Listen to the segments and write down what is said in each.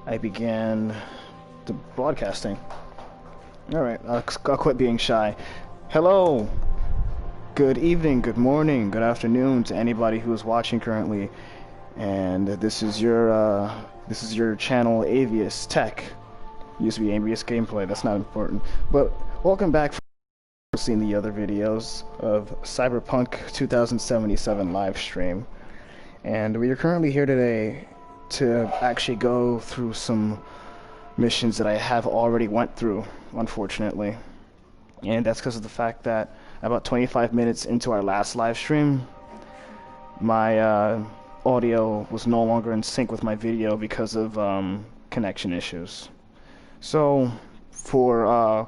I began the broadcasting. Alright, I'll quit being shy. Hello! Good evening, good morning, good afternoon to anybody who is watching currently. And this is your channel, Avius Tech. Used to be Avius Gameplay, that's not important. But welcome back for seeing the other videos of Cyberpunk 2077 live stream. And we are currently here today to actually go through some missions that I have already went through, unfortunately. And that's because of the fact that about 25 minutes into our last live stream, my audio was no longer in sync with my video because of connection issues. So, for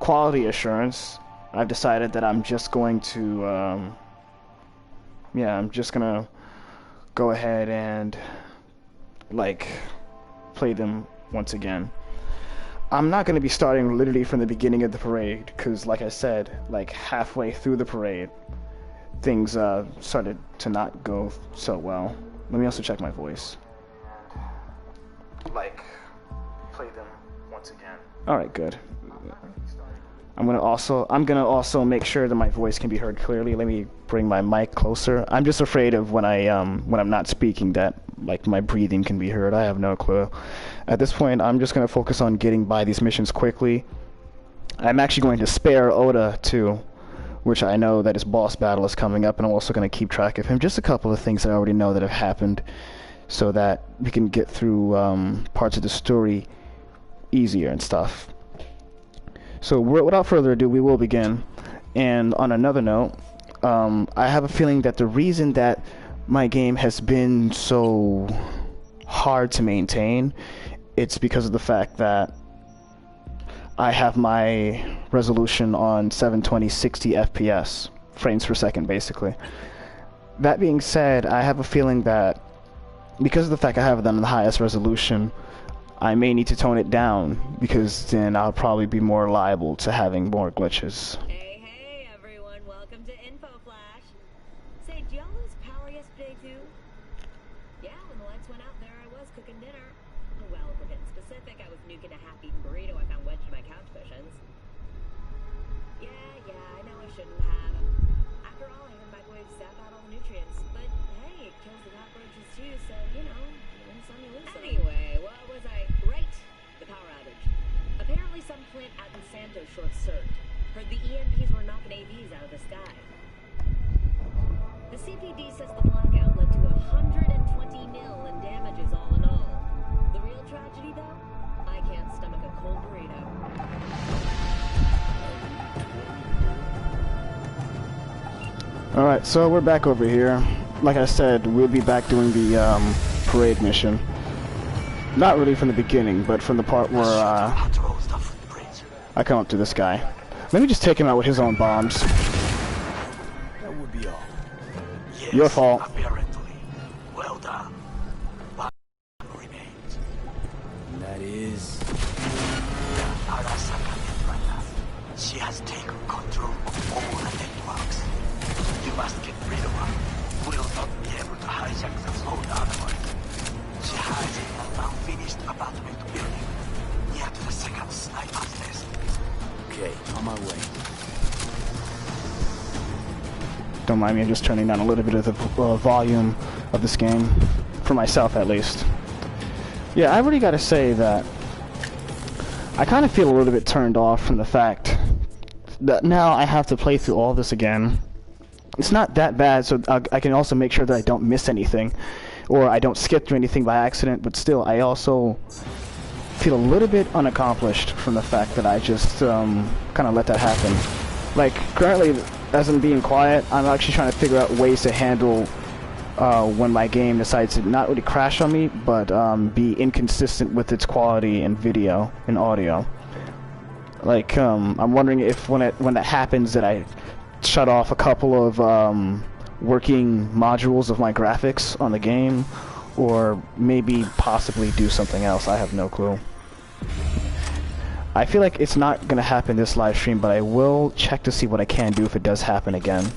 quality assurance, I've decided that I'm just going to, I'm just gonna go ahead and, play them once again. I'm not gonna be starting literally from the beginning of the parade, because, like I said, halfway through the parade, things started to not go so well. Let me also check my voice. Play them once again. Alright, good. I'm gonna also make sure that my voice can be heard clearly. Let me bring my mic closer. I'm just afraid of when I'm not speaking that my breathing can be heard. I have no clue. At this point, I'm just gonna focus on getting by these missions quickly. I'm actually going to spare Oda too, which I know that his boss battle is coming up, and I'm also gonna keep track of him. Just a couple of things that I already know that have happened, so that we can get through parts of the story easier and stuff. So without further ado, we will begin. And on another note, I have a feeling that the reason that my game has been so hard to maintain, it's because of the fact that I have my resolution on 720 60 FPS, frames per second basically. That being said, I have a feeling that because of the fact I have it on the highest resolution, I may need to tone it down, because then I'll probably be more liable to having more glitches. Hey everyone, welcome to Info Flash. Say, do y'all lose power yesterday too? Yeah, when the lights went out there, I was cooking dinner. Well, if we're getting specific, I was nuking a half-eaten burrito I found wedged in my couch cushions. Yeah, I know I shouldn't have. After all, I heard my boys zap out all the nutrients. But hey, it kills the cockroaches too, so, you know, win some, you lose some. Anyway, what was I? Right, the power outage. Apparently some plant out in Santos short-circuited. Heard the EMPs were knocking AVs out of the sky. The CPD says the blackout led to 120 mil in damages all in all. The real tragedy, though? I can't stomach a cold burrito. Alright, so we're back over here. Like I said, we'll be back doing the parade mission. Not really from the beginning, but from the part where I come up to this guy. Let me just take him out with his own bombs. That would be all. Yes, your fault. Apparently. Well done. But remains. And that is Arasaka Netrunner. She has taken control of all the networks. You must get rid of her. We'll not be able to hijack the flow otherwise. She hides in an unfinished apartment building near to the second sniper's nest. Okay, on my way. Don't mind me, I'm just turning down a little bit of the volume of this game, for myself at least. Yeah, I've already got to say that I kind of feel a little bit turned off from the fact that now I have to play through all this again. It's not that bad, so I can also make sure that I don't miss anything, or I don't skip through anything by accident, but still, I also feel a little bit unaccomplished from the fact that I just kind of let that happen. Currently, as I'm being quiet, I'm actually trying to figure out ways to handle when my game decides to not really crash on me, but be inconsistent with its quality in video and audio. I'm wondering if when that happens that I shut off a couple of working modules of my graphics on the game, or maybe possibly do something else. I have no clue. I feel like it's not gonna happen this live stream, but I will check to see what I can do if it does happen again.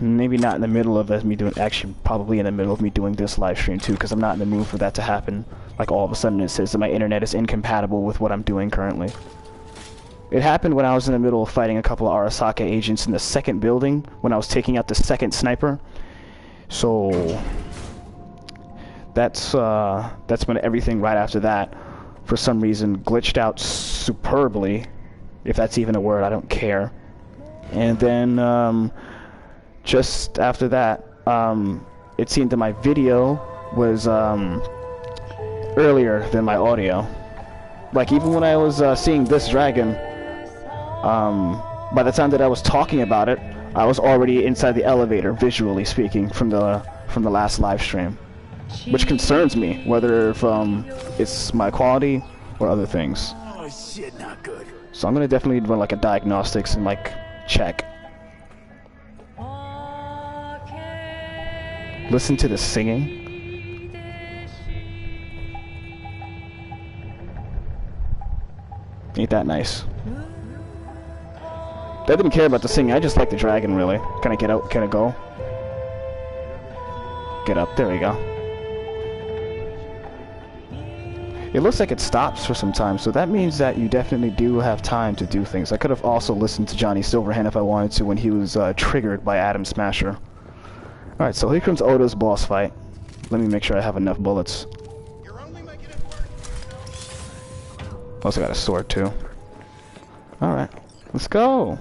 Maybe not in the middle of me doing, actually probably in the middle of me doing this live stream too, because I'm not in the mood for that to happen like all of a sudden it says that my internet is incompatible with what I'm doing currently. It happened when I was in the middle of fighting a couple of Arasaka agents in the second building when I was taking out the second sniper. So that's when everything right after that, for some reason, glitched out superbly. If that's even a word, I don't care. And then just after that, it seemed that my video was earlier than my audio. Like even when I was seeing this dragon, by the time that I was talking about it, I was already inside the elevator, visually speaking, from the last live stream, which concerns me, whether if it's my quality or other things. Oh shit, not good. So I'm gonna definitely run like a diagnostics and like check. Listen to the singing. Ain't that nice? I didn't care about the singing, I just like the dragon, really. Can I get out? Can I go? Get up, there we go. It looks like it stops for some time, so that means that you definitely do have time to do things. I could have also listened to Johnny Silverhand if I wanted to when he was triggered by Adam Smasher. Alright, so here comes Oda's boss fight. Let me make sure I have enough bullets. Also got a sword too. Alright, let's go!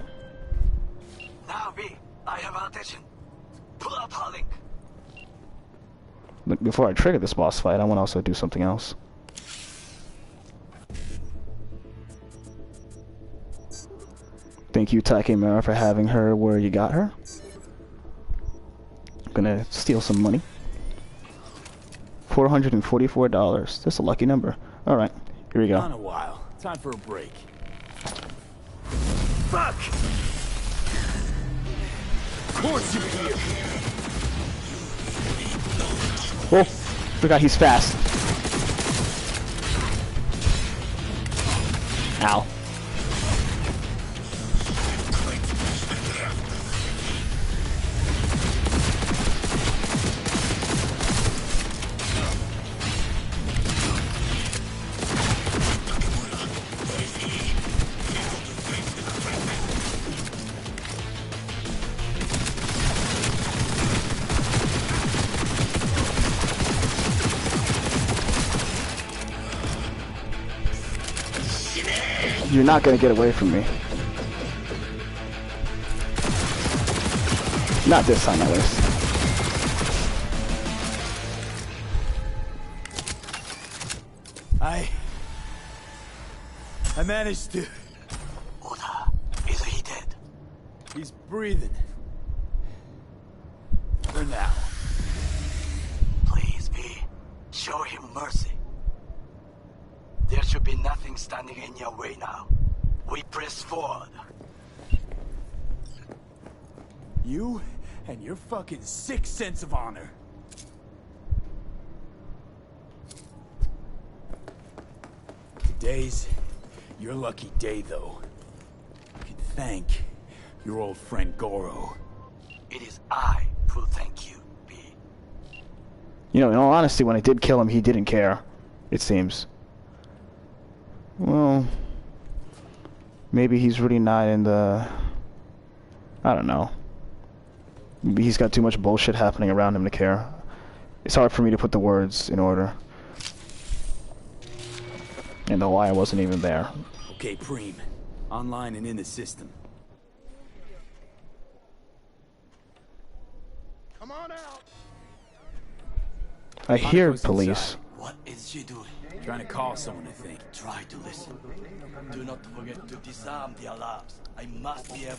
Now, B, I have attention. Pull up our link. But before I trigger this boss fight, I want to also do something else. Thank you, Takemura, for having her where you got her. I'm gonna steal some money. $444. That's a lucky number. Alright, here we go. On a while. Time for a break. Fuck! Of course you're here! Oh, forgot he's fast. Ow. You're not gonna get away from me. Not this time, at least. I managed to. Oda, is he dead? He's breathing. For now. Please, B, show him mercy. There should be nothing standing in your way now. We press forward. You and your fucking sick sense of honor. Today's your lucky day, though. You can thank your old friend Goro. It is I who thank you, B. You know, in all honesty, when I did kill him, he didn't care. It seems. Well, maybe he's really not in the... I don't know. Maybe he's got too much bullshit happening around him to care. It's hard for me to put the words in order. And why I wasn't even there. Okay, Preem. Online and in the system. Come on out. I hear police. What is she doing? Trying to call someone, I think. Try to listen. Do not forget to disarm the alarms. I must be able...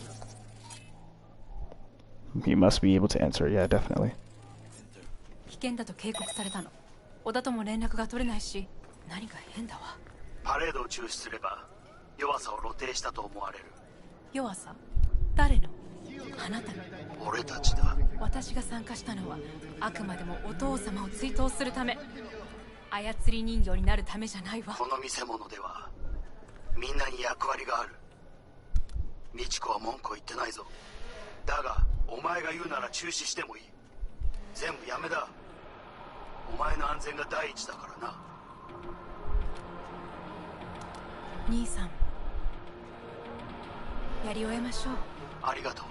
He must be able to answer, yeah, definitely. 危険だと警告されたの。小田とも連絡が取れないし、何か変だわ。パレードを中止すれば弱さを露呈したと思われる。弱さ？誰の？あなたの。俺たちだ。私が参加したのはあくまでもお父様を追悼するため。操り人形になるためじゃないわ。この見せ物ではみんなに役割がある。美智子は文句を言ってないぞ。だがお前が言うなら中止してもいい。全部やめだ。お前の安全が第一だからな。兄さん、やり終えましょう。ありがとう、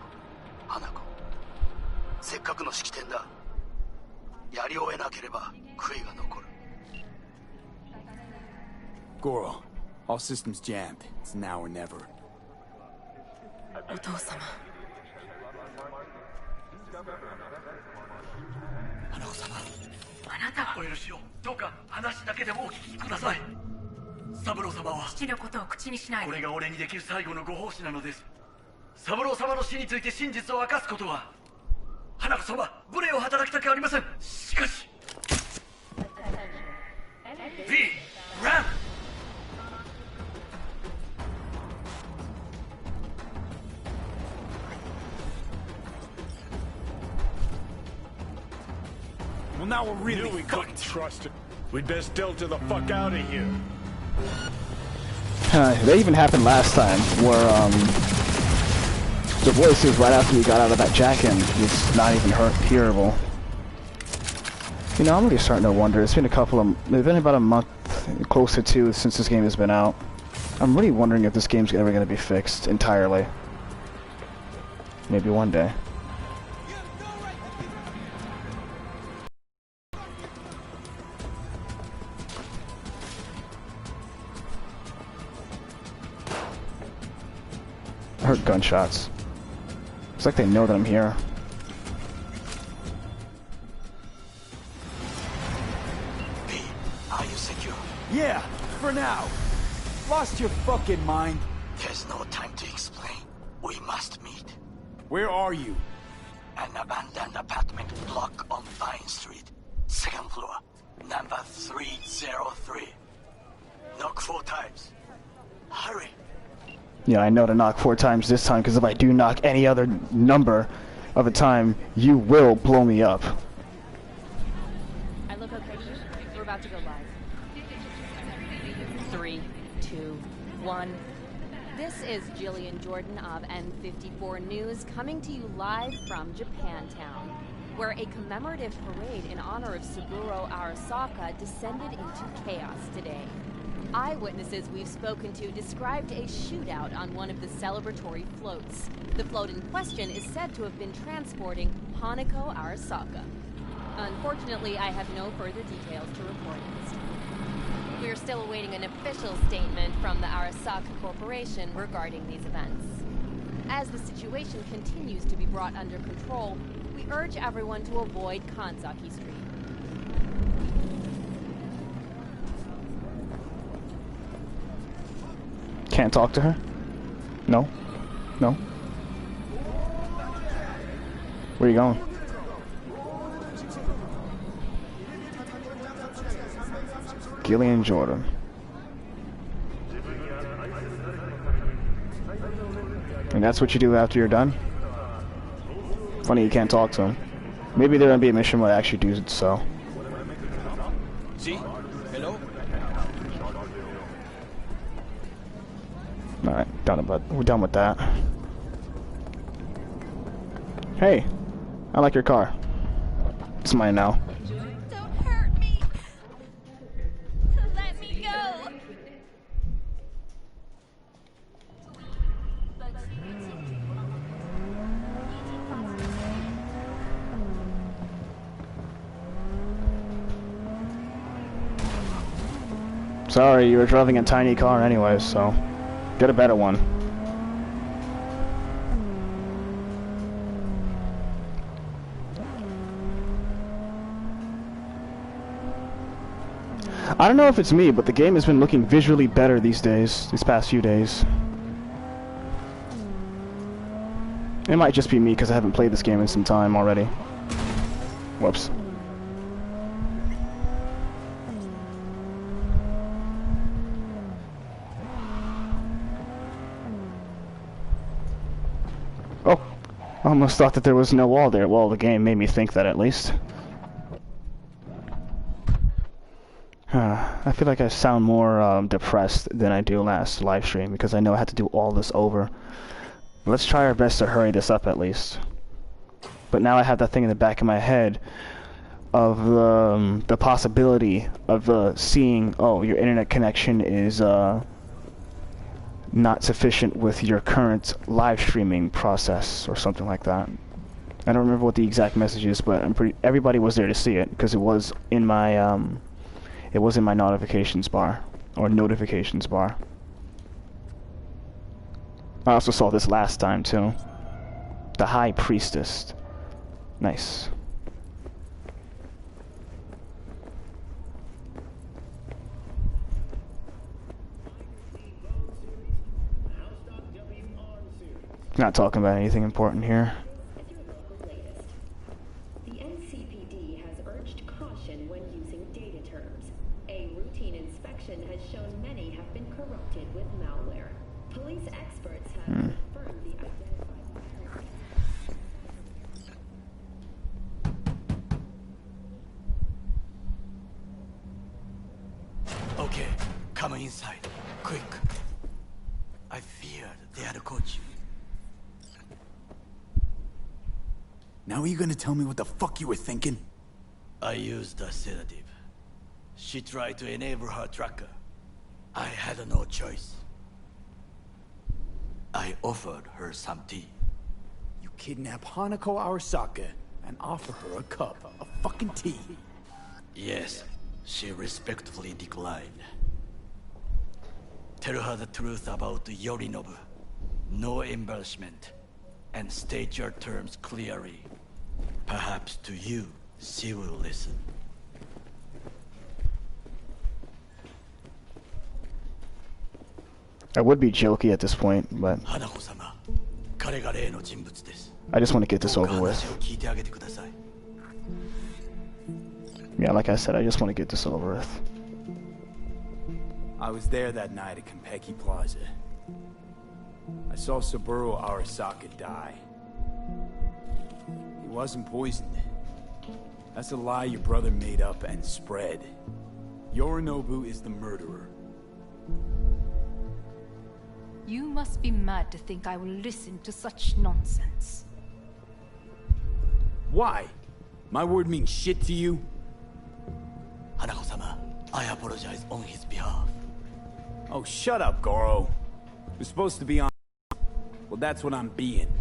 花子。せっかくの式典だ。やり終えなければ悔いが残る。Goro, all systems jammed. It's now or never. お父様。花子様。あなた。お許しを。どうか話だけでもお聞きください。三郎様は父のことを口にしないで。これが俺にできる最後のご奉仕なのです。三郎様の死について真実を明かすことは花子様、無礼を働きたくありません。しかし B ランWell, now we're really Knew we couldn't trust it. We'd best dealt to the fuck out of here. That even happened last time, where the voices right after we got out of that jack-in was not even hearable. You know, I'm really starting to wonder. It's been about a month, close to 2, since this game has been out. I'm really wondering if this game's ever going to be fixed entirely. Maybe one day. I heard gunshots. It's like they know that I'm here. B, are you secure? Yeah, for now. Lost your fucking mind? There's no time to explain. We must meet. Where are you? An abandoned apartment block on Vine Street. 2nd floor. Number 303. Knock 4 times. Hurry. Yeah, I know to knock 4 times this time, because if I do knock any other number of a time, you will blow me up. I look okay to you? We're about to go live. 3, 2, 1. This is Jillian Jordan of M54 News coming to you live from Japantown, where a commemorative parade in honor of Saburo Arasaka descended into chaos today. Eyewitnesses we've spoken to described a shootout on one of the celebratory floats. The float in question is said to have been transporting Hanako Arasaka. Unfortunately, I have no further details to report at this time. We are still awaiting an official statement from the Arasaka Corporation regarding these events. As the situation continues to be brought under control, we urge everyone to avoid Kanzaki Street. Can't talk to her? No? No? Where are you going? Gillian Jordan. And that's what you do after you're done? Funny you can't talk to him. Maybe there might be a mission where I actually do so. See? Hello? Alright, we're done with that. Hey, I like your car. It's mine now. Don't hurt me! Let me go! Sorry, you were driving a tiny car anyways, so get a better one. I don't know if it's me, but the game has been looking visually better these past few days. It might just be me because I haven't played this game in some time already. Whoops. Oh, I almost thought that there was no wall there. Well, the game made me think that at least. I feel like I sound more depressed than I do last live stream because I know I had to do all this over. Let's try our best to hurry this up at least. But now I have that thing in the back of my head of the possibility of seeing, oh, your internet connection is not sufficient with your current live streaming process or something like that. I don't remember what the exact message is, but everybody was there to see it because it was in my notifications bar or notifications bar. I also saw this last time too. The High Priestess. Nice. Not talking about anything important here. The NCPD has urged caution when using data terms. A routine inspection has shown many have been corrupted with malware. Police experts have confirmed the identified parent. Okay, come inside. Quick. I feared they had caught you. Now are you gonna tell me what the fuck you were thinking? I used a sedative. She tried to enable her tracker. I had no choice. I offered her some tea. You kidnap Hanako Arasaka and offer her a cup of fucking tea. Yes, she respectfully declined. Tell her the truth about Yorinobu. No embarrassment. And state your terms clearly. Perhaps to you, she will listen. I would be jokey at this point, but Hanako-sama, 彼が例の人物です。 I just want to get this over with. 話を聞いてあげてください。 Yeah, like I said, I just want to get this over with. I was there that night at Konpeki Plaza. I saw Saburo Arasaka die. He wasn't poisoned. That's a lie your brother made up and spread. Yorinobu is the murderer. You must be mad to think I will listen to such nonsense. Why? My word means shit to you? Hanako-sama, I apologize on his behalf. Oh, shut up, Goro. You're supposed to be on... Well, that's what I'm being.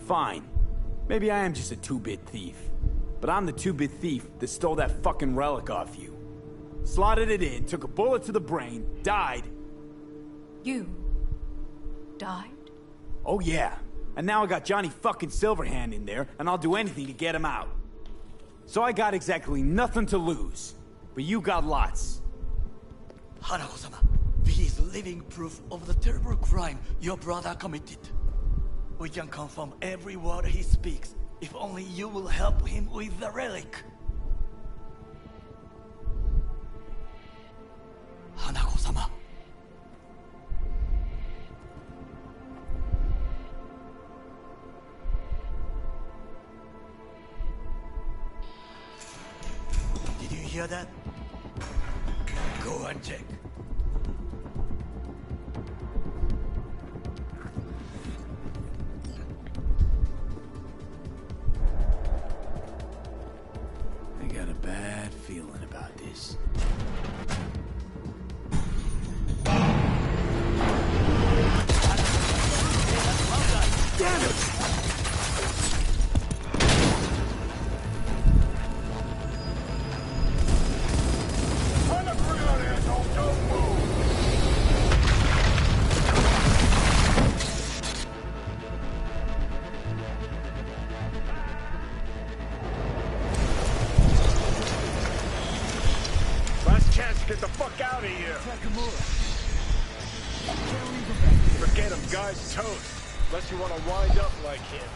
Fine. Maybe I am just a two-bit thief. But I'm the two-bit thief that stole that fucking relic off you. Slotted it in, took a bullet to the brain, died. You... died? Oh yeah. And now I got Johnny fucking Silverhand in there, and I'll do anything to get him out. So I got exactly nothing to lose. But you got lots. Hanako-sama, he is living proof of the terrible crime your brother committed. We can confirm every word he speaks, if only you will help him with the relic. Hanako-sama. Did you hear that? Go and check. I got a bad feeling about this. Damn it! Get the fuck out of here! Forget him, guy's toast. Unless you want to wind up like him.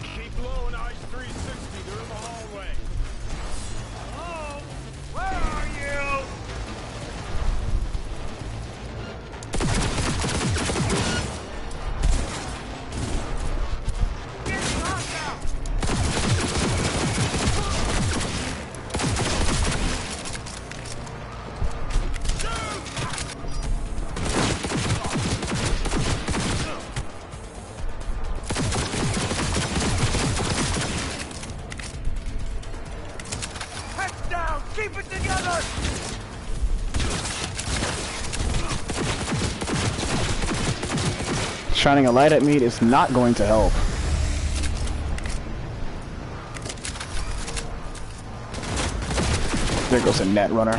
Keep low and ice 360. They're in the hallway. Hello? Where are you? Shining a light at me is not going to help. There goes a net runner.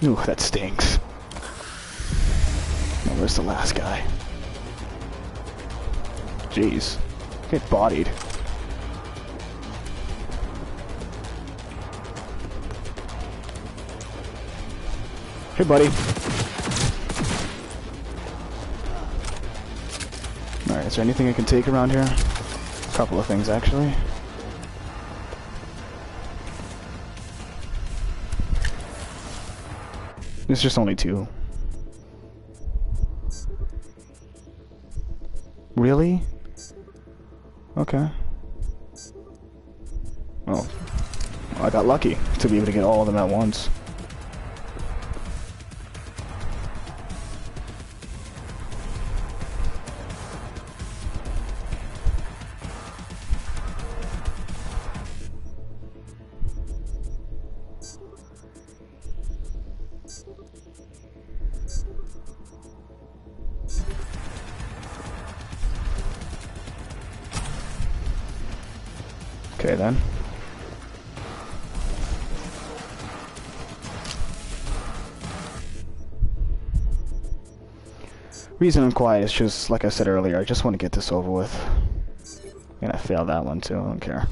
Ooh, that stinks. Now where's the last guy? Jeez. Get bodied. Hey, buddy. Alright, is there anything I can take around here? A couple of things, actually. It's just only 2. Really? Okay. Oh. I got lucky to be able to get all of them at once. Okay then. Reason I'm quiet is just, like I said earlier, I just want to get this over with. And I failed that one too, I don't care.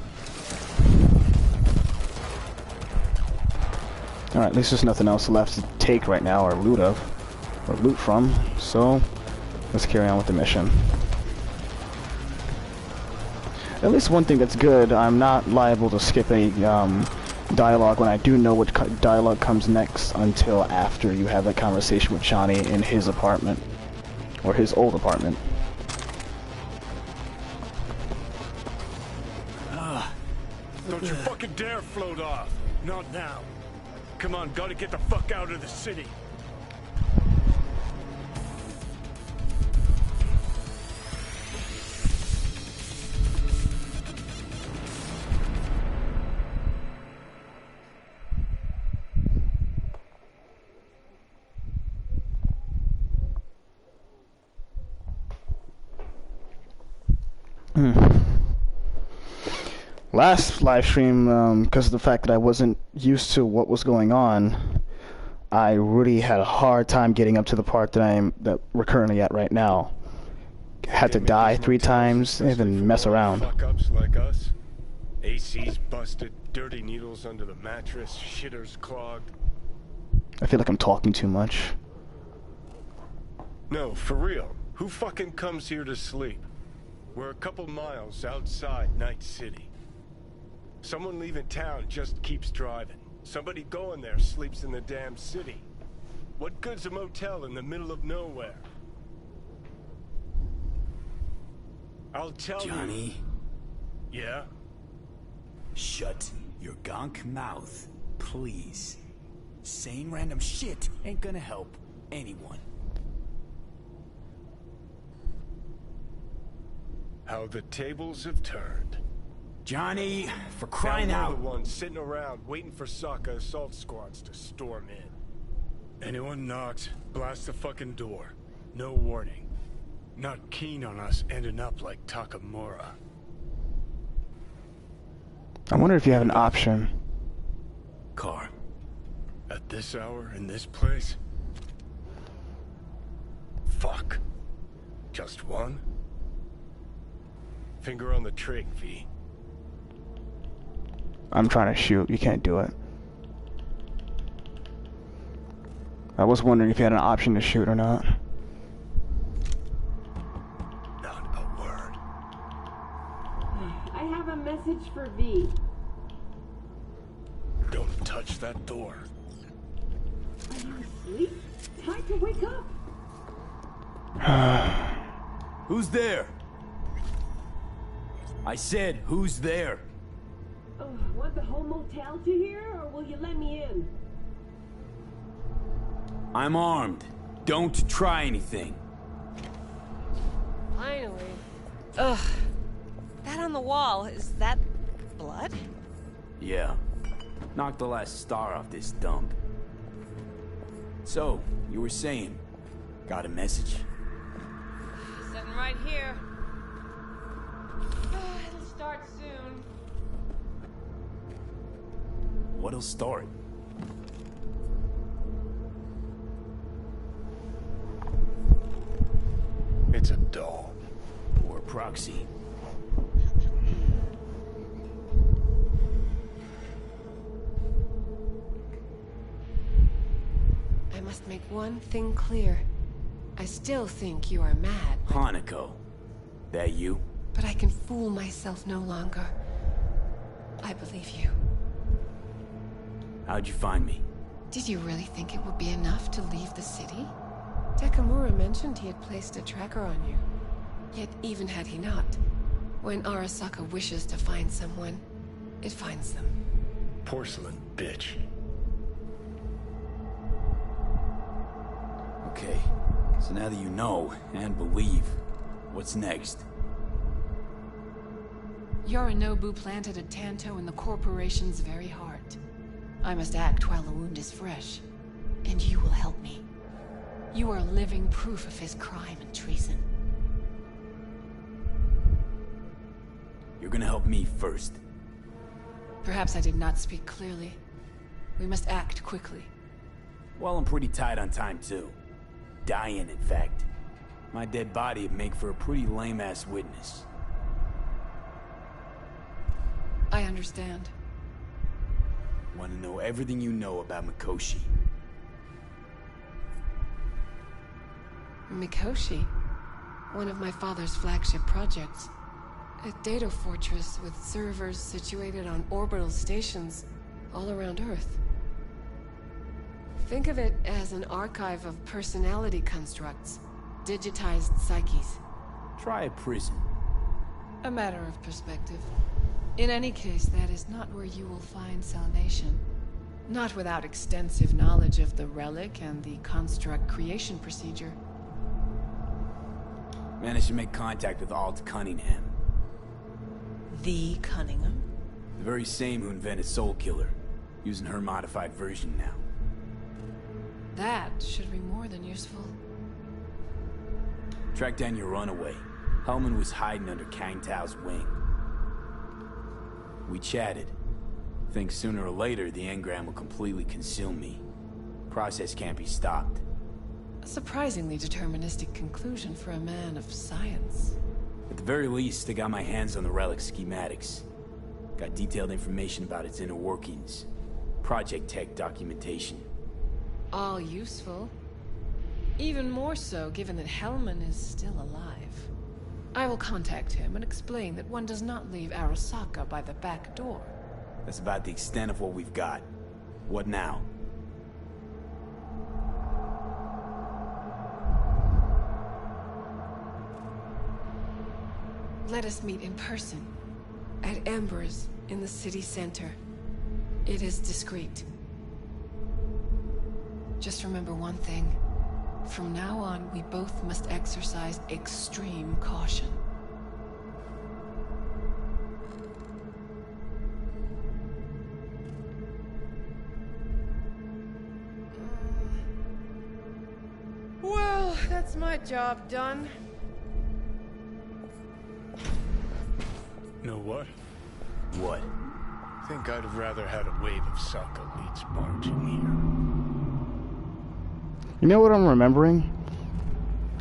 Alright, at least there's nothing else left to take right now or loot from, so let's carry on with the mission. At least one thing that's good, I'm not liable to skip any dialogue when I do know which dialogue comes next until after you have that conversation with Johnny in his apartment. Or his old apartment. Don't you fucking dare float off. Not now. Come on, gotta get the fuck out of the city. Last live stream, because of the fact that I wasn't used to what was going on, I really had a hard time getting up to the part that we're currently at right now. Had to die 3 times and then mess around. Fuck-ups like us. AC's busted, dirty needles under the mattress, shitters clogged. I feel like I'm talking too much. No, for real. Who fucking comes here to sleep? We're a couple miles outside Night City. Someone leaving town just keeps driving. Somebody going there sleeps in the damn city. What good's a motel in the middle of nowhere? I'll tell you. Johnny? Yeah? Shut your gonk mouth, please. Saying random shit ain't gonna help anyone. How the tables have turned. Johnny, for crying now out. we're the ones sitting around waiting for Sokka assault squads to storm in. Anyone knocks, blast the fucking door. No warning. Not keen on us ending up like Takamura. I wonder if you have an option. Car. At this hour, in this place? Fuck. Just one? Finger on the trig, V. I'm trying to shoot. You can't do it. I was wondering if you had an option to shoot or not. Not a word. I have a message for V. Don't touch that door. Are you asleep? Time to wake up. Who's there? I said, who's there? Want the whole motel to hear, or will you let me in? I'm armed. Don't try anything. Finally. Ugh. That on the wall, is that blood? Yeah. Knock the last star off this dump. So, you were saying, got a message? Sitting right here. It'll start soon. What'll start? It's a doll. Or a proxy. I must make one thing clear. I still think you are mad. Hanako. That you? But I can fool myself no longer. I believe you. How'd you find me? Did you really think it would be enough to leave the city? Takamura mentioned he had placed a tracker on you. Yet even had he not, when Arasaka wishes to find someone, it finds them. Porcelain bitch. Okay, so now that you know and believe, what's next? Yorinobu planted a Tanto in the corporation's very heart. I must act while the wound is fresh, and you will help me. You are living proof of his crime and treason. You're gonna help me first. Perhaps I did not speak clearly. We must act quickly. Well, I'm pretty tight on time, too. Dying, in fact. My dead body would make for a pretty lame-ass witness. I understand. Want to know everything you know about Mikoshi. Mikoshi? One of my father's flagship projects. A data fortress with servers situated on orbital stations all around Earth. Think of it as an archive of personality constructs, digitized psyches. Try a prison. A matter of perspective. In any case, that is not where you will find salvation. Not without extensive knowledge of the relic and the construct creation procedure. Managed to make contact with Alt Cunningham. The Cunningham? The very same who invented Soul Killer. Using her modified version now. That should be more than useful. Track down your runaway. Hellman was hiding under Kang Tao's wing. We chatted. Think sooner or later the engram will completely consume me. Process can't be stopped. A surprisingly deterministic conclusion for a man of science. At the very least, I got my hands on the relic schematics. Got detailed information about its inner workings. Project tech documentation. All useful. Even more so given that Hellman is still alive. I will contact him and explain that one does not leave Arasaka by the back door. That's about the extent of what we've got. What now? Let us meet in person. At Embers, in the city center. It is discreet. Just remember one thing. From now on, we both must exercise extreme caution. Well, that's my job done. Know what? What? Think I'd have rather had a wave of Saka leads barging here. You know what I'm remembering?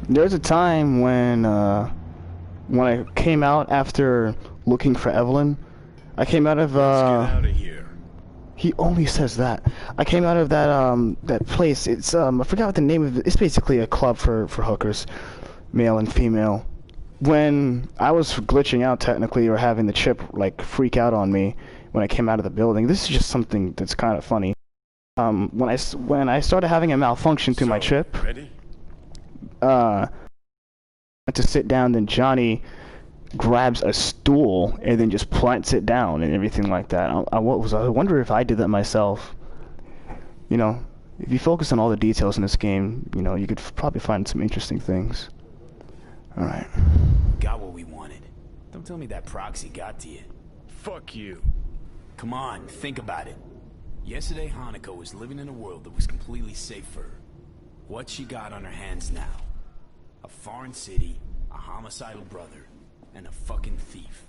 There's a time when I came out after looking for Evelyn, I came out of Let's get out of here. He only says that. I came out of that place. It's I forgot what the name of it. It's basically a club for hookers, male and female. When I was glitching out technically, or having the chip like freak out on me when I came out of the building, this is just something that's kind of funny. When I started having a malfunction to my chip, ready? I went to sit down, then Johnny grabs a stool and then just plants it down and everything like that. I wonder if I did that myself. You know, if you focus on all the details in this game, you know, you could probably find some interesting things. All right. Got what we wanted. Don't tell me that proxy got to you. Fuck you. Come on, think about it. Yesterday, Hanako was living in a world that was completely safe for her. What she got on her hands now? A foreign city, a homicidal brother, and a fucking thief.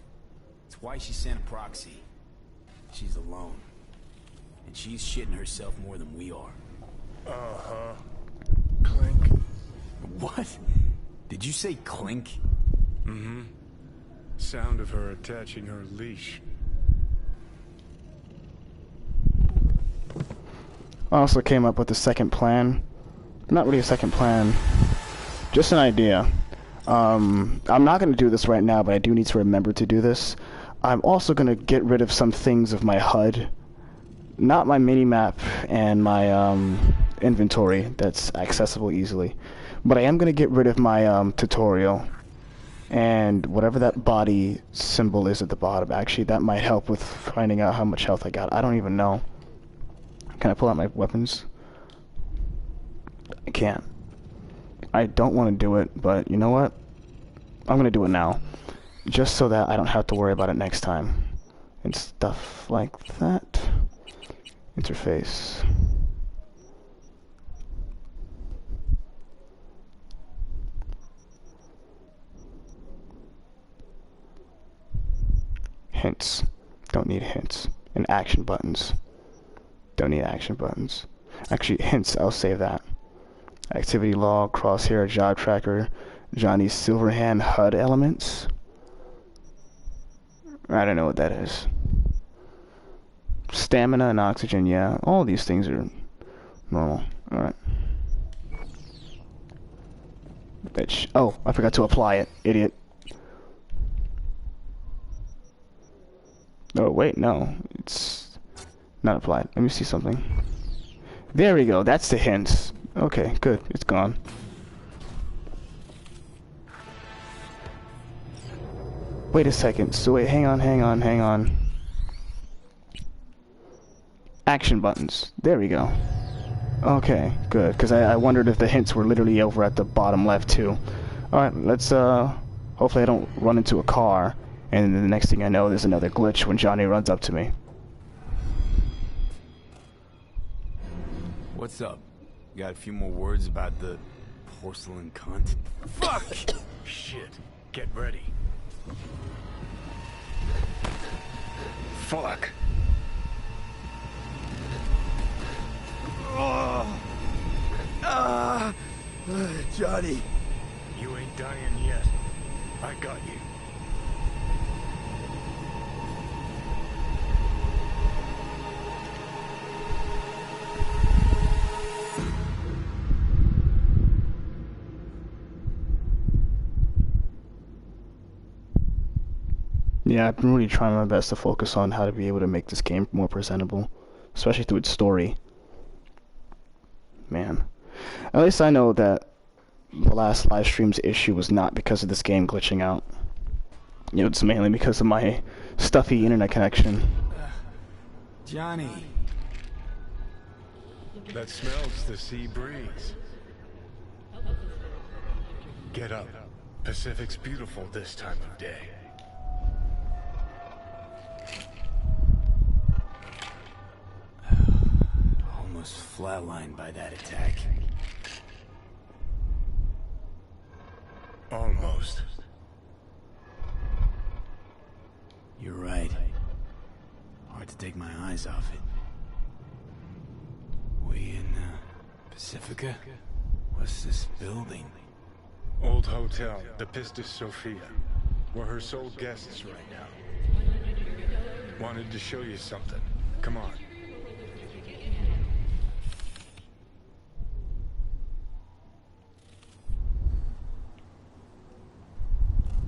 It's why she sent a proxy. She's alone. And she's shitting herself more than we are. Uh-huh. Clink. What? Did you say clink? Mm-hmm. Sound of her attaching her leash. I also came up with a second plan. Not really a second plan. Just an idea. I'm not going to do this right now, but I do need to remember to do this. I'm also going to get rid of some things of my HUD. Not my minimap and my inventory that's accessible easily. But I am going to get rid of my tutorial. And whatever that body symbol is at the bottom. Actually, that might help with finding out how much health I got. I don't even know. Can I pull out my weapons? I can't. I don't want to do it, but you know what? I'm going to do it now. Just so that I don't have to worry about it next time. And stuff like that. Interface. Hints. Don't need hints. And action buttons. Don't need action buttons. Actually, hints, I'll save that. Activity log, crosshair, job tracker, Johnny Silverhand HUD elements. I don't know what that is. Stamina and oxygen, yeah. All these things are normal. Alright. Bitch. Oh, I forgot to apply it. Idiot. Oh, wait, no. It's not applied. Let me see something. There we go. That's the hints. Okay, good. It's gone. Wait a second. So wait, hang on. Action buttons. There we go. Okay, good. Because I wondered if the hints were literally over at the bottom left too. Alright, let's hopefully I don't run into a car. And the next thing I know, there's another glitch when Johnny runs up to me. What's up? Got a few more words about the porcelain cunt? Fuck! Shit. Get ready. Fuck. Johnny. You ain't dying yet. I got you. Yeah, I've been really trying my best to focus on how to be able to make this game more presentable, especially through its story. Man. At least I know that the last live stream's issue was not because of this game glitching out. You know, it's mainly because of my stuffy internet connection. Johnny. That smells the sea breeze. Get up. Pacific's beautiful this time of day. Almost flatlined by that attack. Almost. You're right. Hard to take my eyes off it. We in Pacifica? What's this building? Old hotel, the Pistis Sophia. We're her sole guests right now. Wanted to show you something. Come on.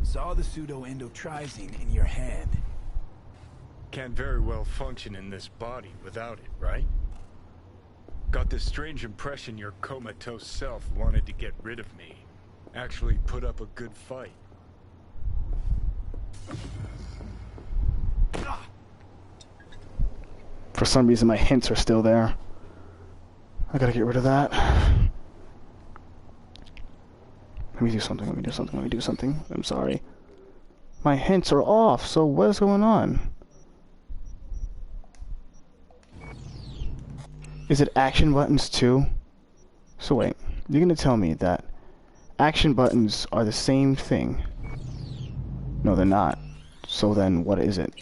Saw the pseudo-endotrizine in your hand. Can't very well function in this body without it, right? Got this strange impression your comatose self wanted to get rid of me. Actually put up a good fight. For some reason my hints are still there. I gotta get rid of that. Let me do something. I'm sorry. My hints are off, so what is going on? Is it action buttons too? So wait, you're gonna tell me that action buttons are the same thing? No, they're not. So then what is it?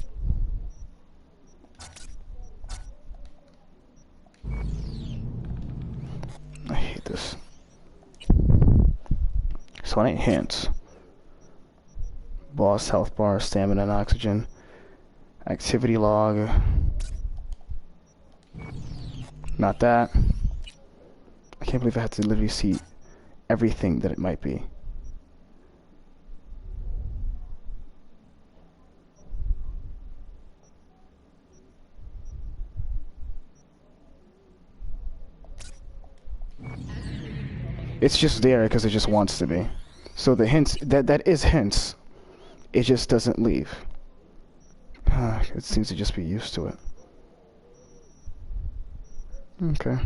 I hate this. So it ain't hints. Boss health bar, stamina and oxygen. Activity log. Not that. I can't believe I had to literally see everything that it might be. It's just there because it just wants to be. So the hints, that is hints. It just doesn't leave. It seems to just be used to it. Okay.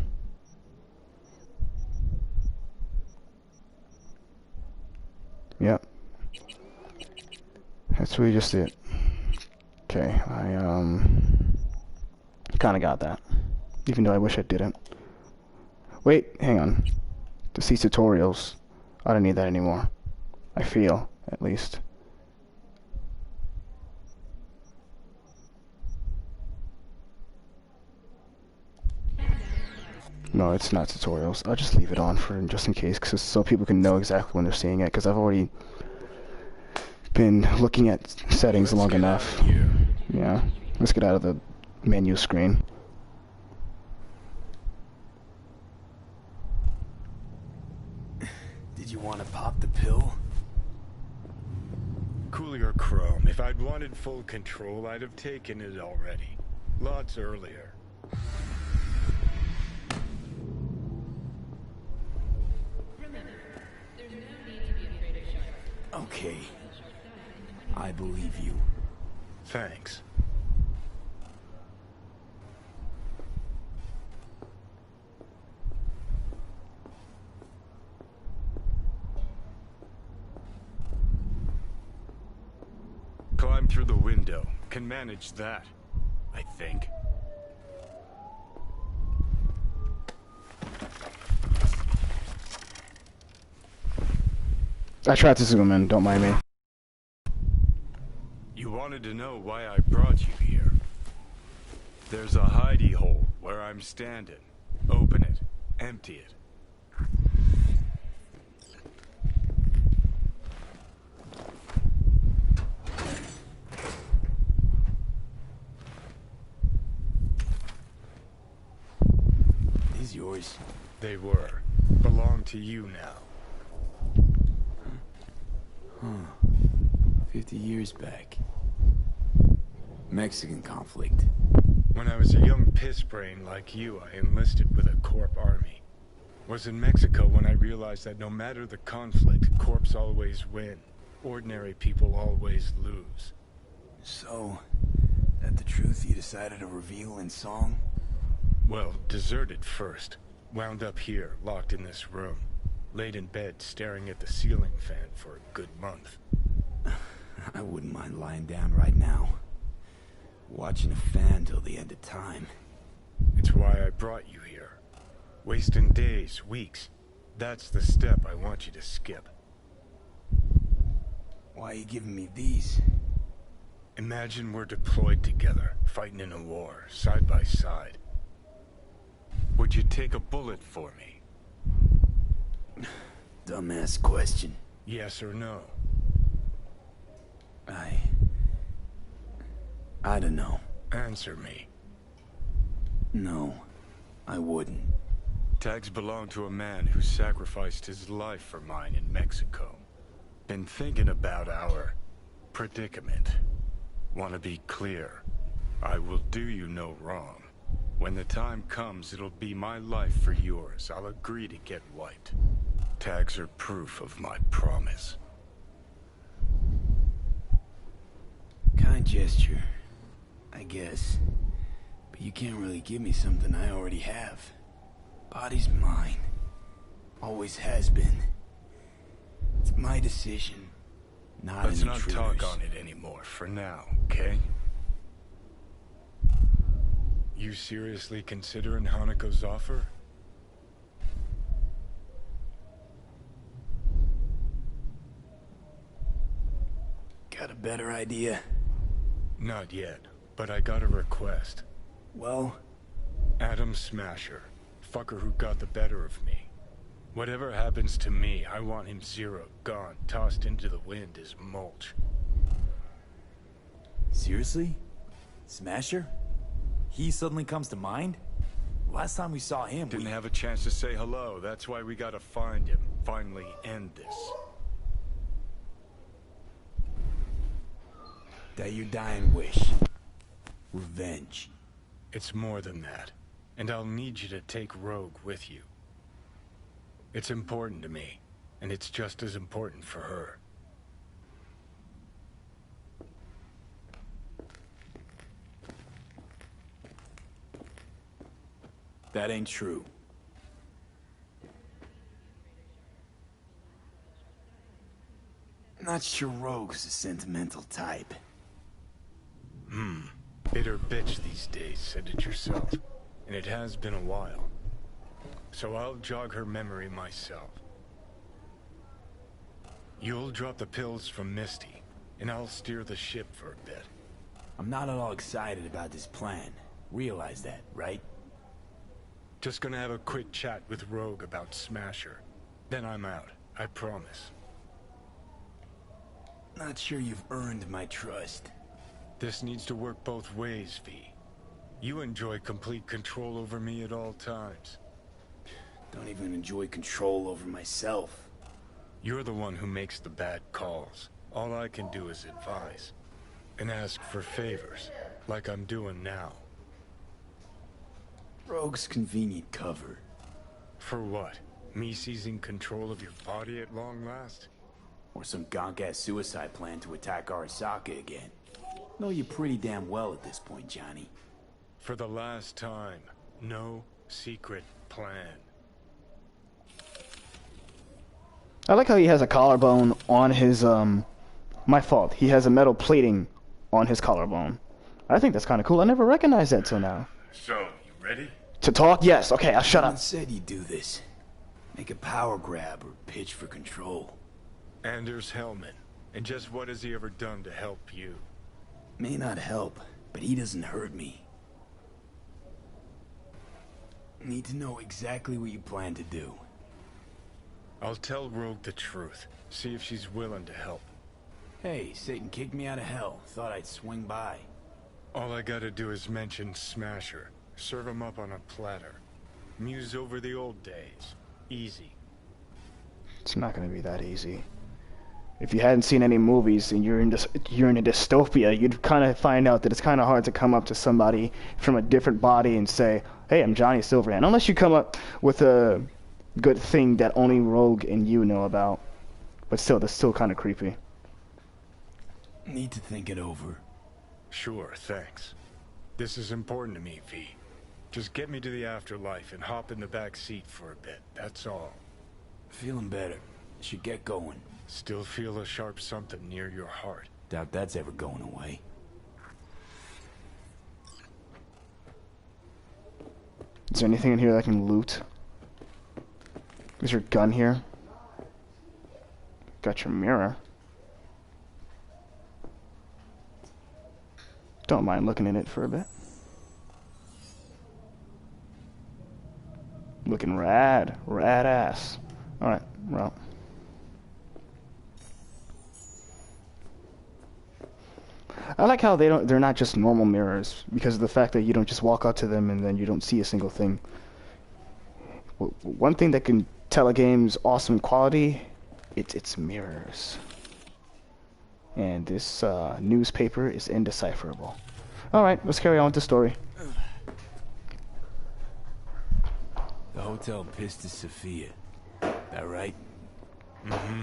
Yep. That's really just it. Okay, I kinda got that. Even though I wish I didn't. Wait, hang on. To see tutorials. I don't need that anymore. I feel, at least. No, it's not tutorials. I'll just leave it on for just in case, cause so people can know exactly when they're seeing it. Because I've already been looking at settings long enough. Yeah, let's get out of the menu screen. Did you want to pop the pill? Coolier Chrome, if I'd wanted full control, I'd have taken it already. Lots earlier. Okay. I believe you. Thanks. Climb through the window. Can manage that, I think. I tried to zoom in, don't mind me. You wanted to know why I brought you here. There's a hidey hole where I'm standing. Open it. Empty it. These yours? They were. Belong to you now. Huh. 50 years back. Mexican conflict. When I was a young piss brain like you, I enlisted with a Corp army. Was in Mexico when I realized that no matter the conflict, Corps always win. Ordinary people always lose. So, that the truth you decided to reveal in song? Well, deserted first. Wound up here, locked in this room. Laid in bed, staring at the ceiling fan for a good month. I wouldn't mind lying down right now. Watching a fan till the end of time. It's why I brought you here. Wasting days, weeks. That's the step I want you to skip. Why are you giving me these? Imagine we're deployed together, fighting in a war, side by side. Would you take a bullet for me? Dumbass question. Yes or no? I don't know. Answer me. No, I wouldn't. Tags belong to a man who sacrificed his life for mine in Mexico. Been thinking about our predicament. Want to be clear. I will do you no wrong. When the time comes, it'll be my life for yours. I'll agree to get wiped. Tags are proof of my promise. Kind gesture, I guess. But you can't really give me something I already have. Body's mine. Always has been. It's my decision, not an intruder's. Let's not talk on it anymore for now, okay? You seriously considering Hanako's offer? Got a better idea? Not yet, but I got a request. Well? Adam Smasher. Fucker who got the better of me. Whatever happens to me, I want him zeroed, gone, tossed into the wind as mulch. Seriously? Smasher? He suddenly comes to mind? Last time we saw him, Didn't have a chance to say hello. That's why we gotta find him. Finally end this. That your dying wish. Revenge. It's more than that. And I'll need you to take Rogue with you. It's important to me, and it's just as important for her. That ain't true. Not sure Rogue's a sentimental type. Bitter bitch these days, said it yourself. And it has been a while. So I'll jog her memory myself. You'll drop the pills from Misty, and I'll steer the ship for a bit. I'm not at all excited about this plan. Realize that, right? Just gonna have a quick chat with Rogue about Smasher. Then I'm out, I promise. Not sure you've earned my trust. This needs to work both ways, V. You enjoy complete control over me at all times. Don't even enjoy control over myself. You're the one who makes the bad calls. All I can do is advise. And ask for favors, like I'm doing now. Rogue's convenient cover. For what? Me seizing control of your body at long last? Or some gonk-ass suicide plan to attack Arasaka again. Know you pretty damn well at this point, Johnny. For the last time, no secret plan. I like how he has a collarbone on his, my fault. He has a metal plating on his collarbone. I think that's kind of cool. I never recognized that till now. So, you ready? To talk? Yes. Okay, I'll shut up. Said you'd do this. Make a power grab or pitch for control. Anders Hellman. And just what has he ever done to help you? May not help, but he doesn't hurt me. Need to know exactly what you plan to do. I'll tell Rogue the truth. See if she's willing to help. Hey, Satan kicked me out of hell. Thought I'd swing by. All I gotta do is mention Smasher. Serve him up on a platter. Muse over the old days. Easy. It's not gonna be that easy. If you hadn't seen any movies and you're in a dystopia, you'd kind of find out that it's kind of hard to come up to somebody from a different body and say, "Hey, I'm Johnny Silverhand," unless you come up with a good thing that only Rogue and you know about. But still, that's still kind of creepy. Need to think it over. Sure, thanks. This is important to me, V. Just get me to the afterlife and hop in the back seat for a bit, that's all. Feeling better. Should get going. Still feel a sharp something near your heart. Doubt that's ever going away. Is there anything in here that I can loot? Is your gun here? Got your mirror. Don't mind looking in it for a bit. Looking rad ass. Alright, well. I like how they're not just normal mirrors, because of the fact that you don't just walk up to them and then you don't see a single thing. One thing that can tell a game's awesome quality, it's mirrors. And this newspaper is indecipherable. Alright, let's carry on with the story. The Hotel Pistis Sophia. That right? Mm-hmm.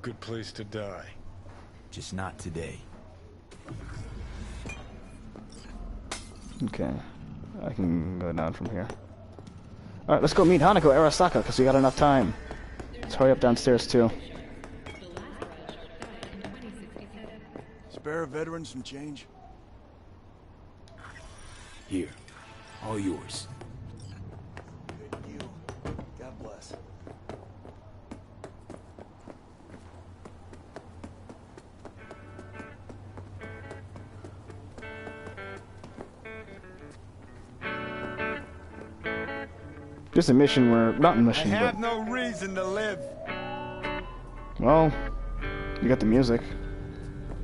Good place to die. Just not today. Okay, I can go down from here. Alright, let's go meet Hanako Arasaka, because we got enough time. Let's hurry up downstairs, too. Spare a veteran some change? Here. All yours. You. God bless. Just a mission where, not a mission, I have but... no reason to live. Well, you got the music.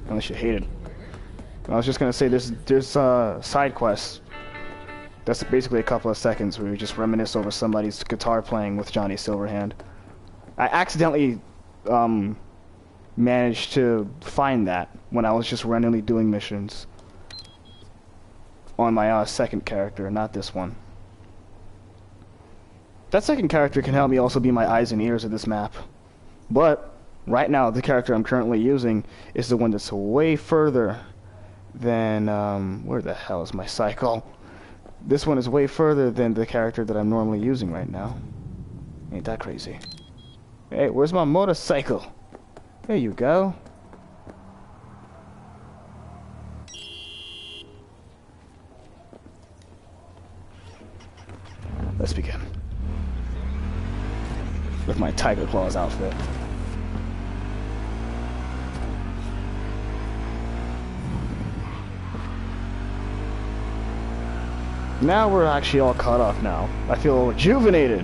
Unless you hate it. I was just gonna say, there's side quests. That's basically a couple of seconds where you just reminisce over somebody's guitar playing with Johnny Silverhand. I accidentally managed to find that when I was just randomly doing missions on my second character, not this one. That second character can help me also be my eyes and ears of this map. But right now, the character I'm currently using is the one that's way further than where the hell is my cycle? This one is way further than the character that I'm normally using right now. Ain't that crazy? Hey, where's my motorcycle? There you go. Let's begin. With my Tiger Claws outfit. Now we're actually all caught off now. I feel rejuvenated.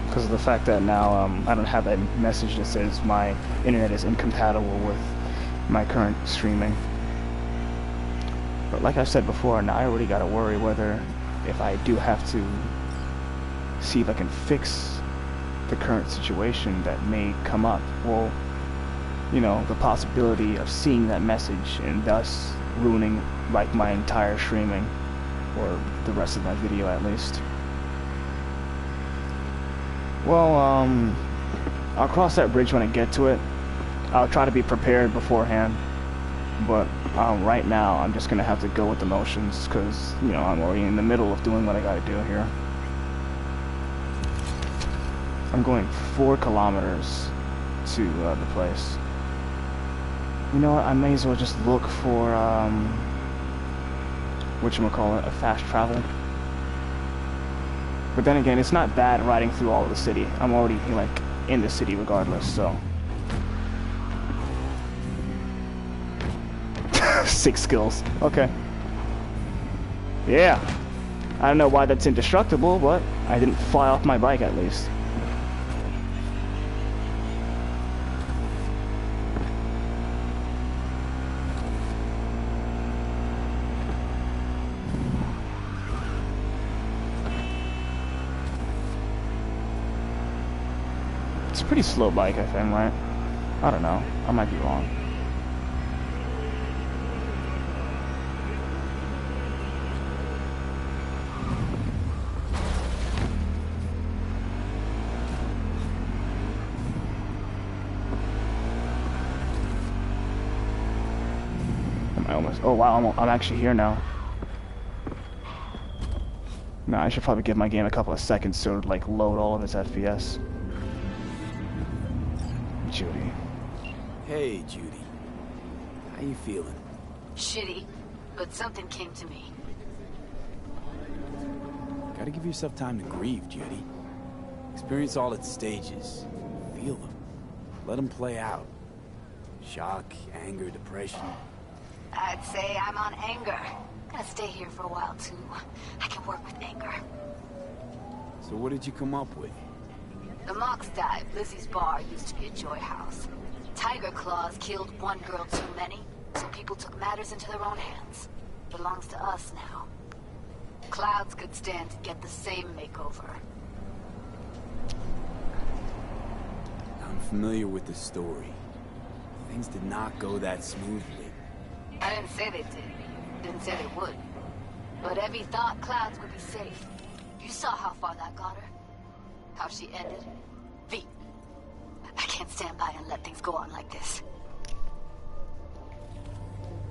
Because of the fact that now I don't have that message that says my internet is incompatible with my current streaming. But like I said before, now I already gotta worry whether if I do have to see if I can fix the current situation that may come up. Well, you know, the possibility of seeing that message and thus ruining like my entire streaming, or the rest of my video at least. Well, I'll cross that bridge when I get to it. I'll try to be prepared beforehand, but right now I'm just gonna have to go with the motions because, you know, I'm already in the middle of doing what I gotta do here. I'm going 4 kilometers to the place. You know what, I may as well just look for, whatchamacallit, a fast travel. But then again, it's not bad riding through all of the city. I'm already, like, in the city regardless, so. 6 skills, okay. Yeah. I don't know why that's indestructible, but I didn't fly off my bike at least. It's a pretty slow bike, I think, right? I don't know. I might be wrong. Am I almost... Oh, wow, I'm actually here now. No, I should probably give my game a couple of seconds so to, like, load all of its FPS. Judy. Hey, Judy. How you feeling? Shitty, but something came to me. Gotta give yourself time to grieve, Judy. Experience all its stages. Feel them. Let them play out. Shock, anger, depression. I'd say I'm on anger. Gonna stay here for a while, too. I can work with anger. So what did you come up with? The Mox died. Lizzie's bar used to be a joy house. Tiger Claws killed one girl too many, so people took matters into their own hands. Belongs to us now. Clouds could stand to get the same makeover. I'm familiar with the story. Things did not go that smoothly. I didn't say they did. Didn't say they would. But Evie thought Clouds would be safe. You saw how far that got her. How she ended. V. I can't stand by and let things go on like this.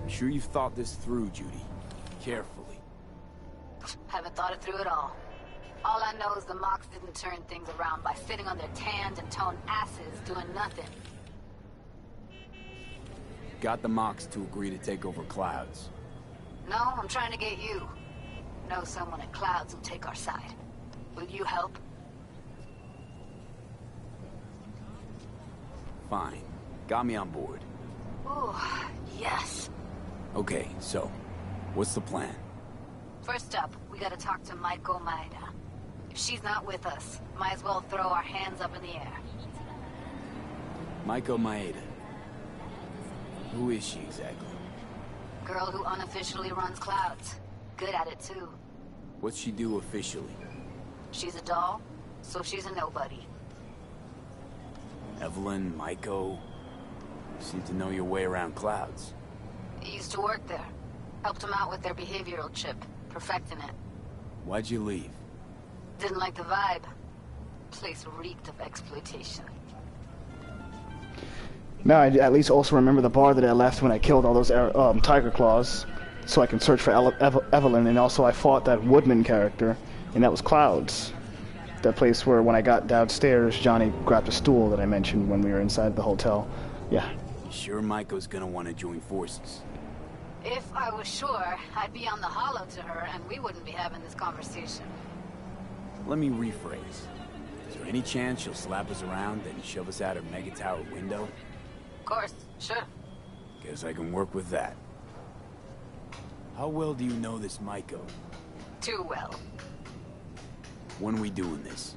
I'm sure you've thought this through, Judy. Carefully. Haven't thought it through at all. All I know is the Mox didn't turn things around by sitting on their tanned and toned asses doing nothing. Got the Mox to agree to take over Clouds. No, I'm trying to get you. know someone at Clouds who'll take our side. Will you help? Fine. Got me on board. Ooh, yes. Okay, so, what's the plan? First up, we gotta talk to Maiko Maeda. If she's not with us, might as well throw our hands up in the air. Maiko Maeda. Who is she exactly? Girl who unofficially runs Clouds. Good at it too. What's she do officially? She's a doll, so she's a nobody. Evelyn, Maiko... seem to know your way around Clouds. I used to work there. Helped them out with their behavioral chip, perfecting it. Why'd you leave? Didn't like the vibe. Place reeked of exploitation. Now I at least also remember the bar that I left when I killed all those tiger claws, so I can search for Evelyn, and also I fought that Woodman character, and that was Clouds. That place where when I got downstairs, Johnny grabbed a stool that I mentioned when we were inside the hotel. Yeah. You sure Maiko's gonna want to join forces? If I was sure, I'd be on the hollow to her, and we wouldn't be having this conversation. Let me rephrase. Is there any chance she'll slap us around and shove us out her mega tower window? Of course, sure. Guess I can work with that. How well do you know this Maiko? Too well. When are we doing this?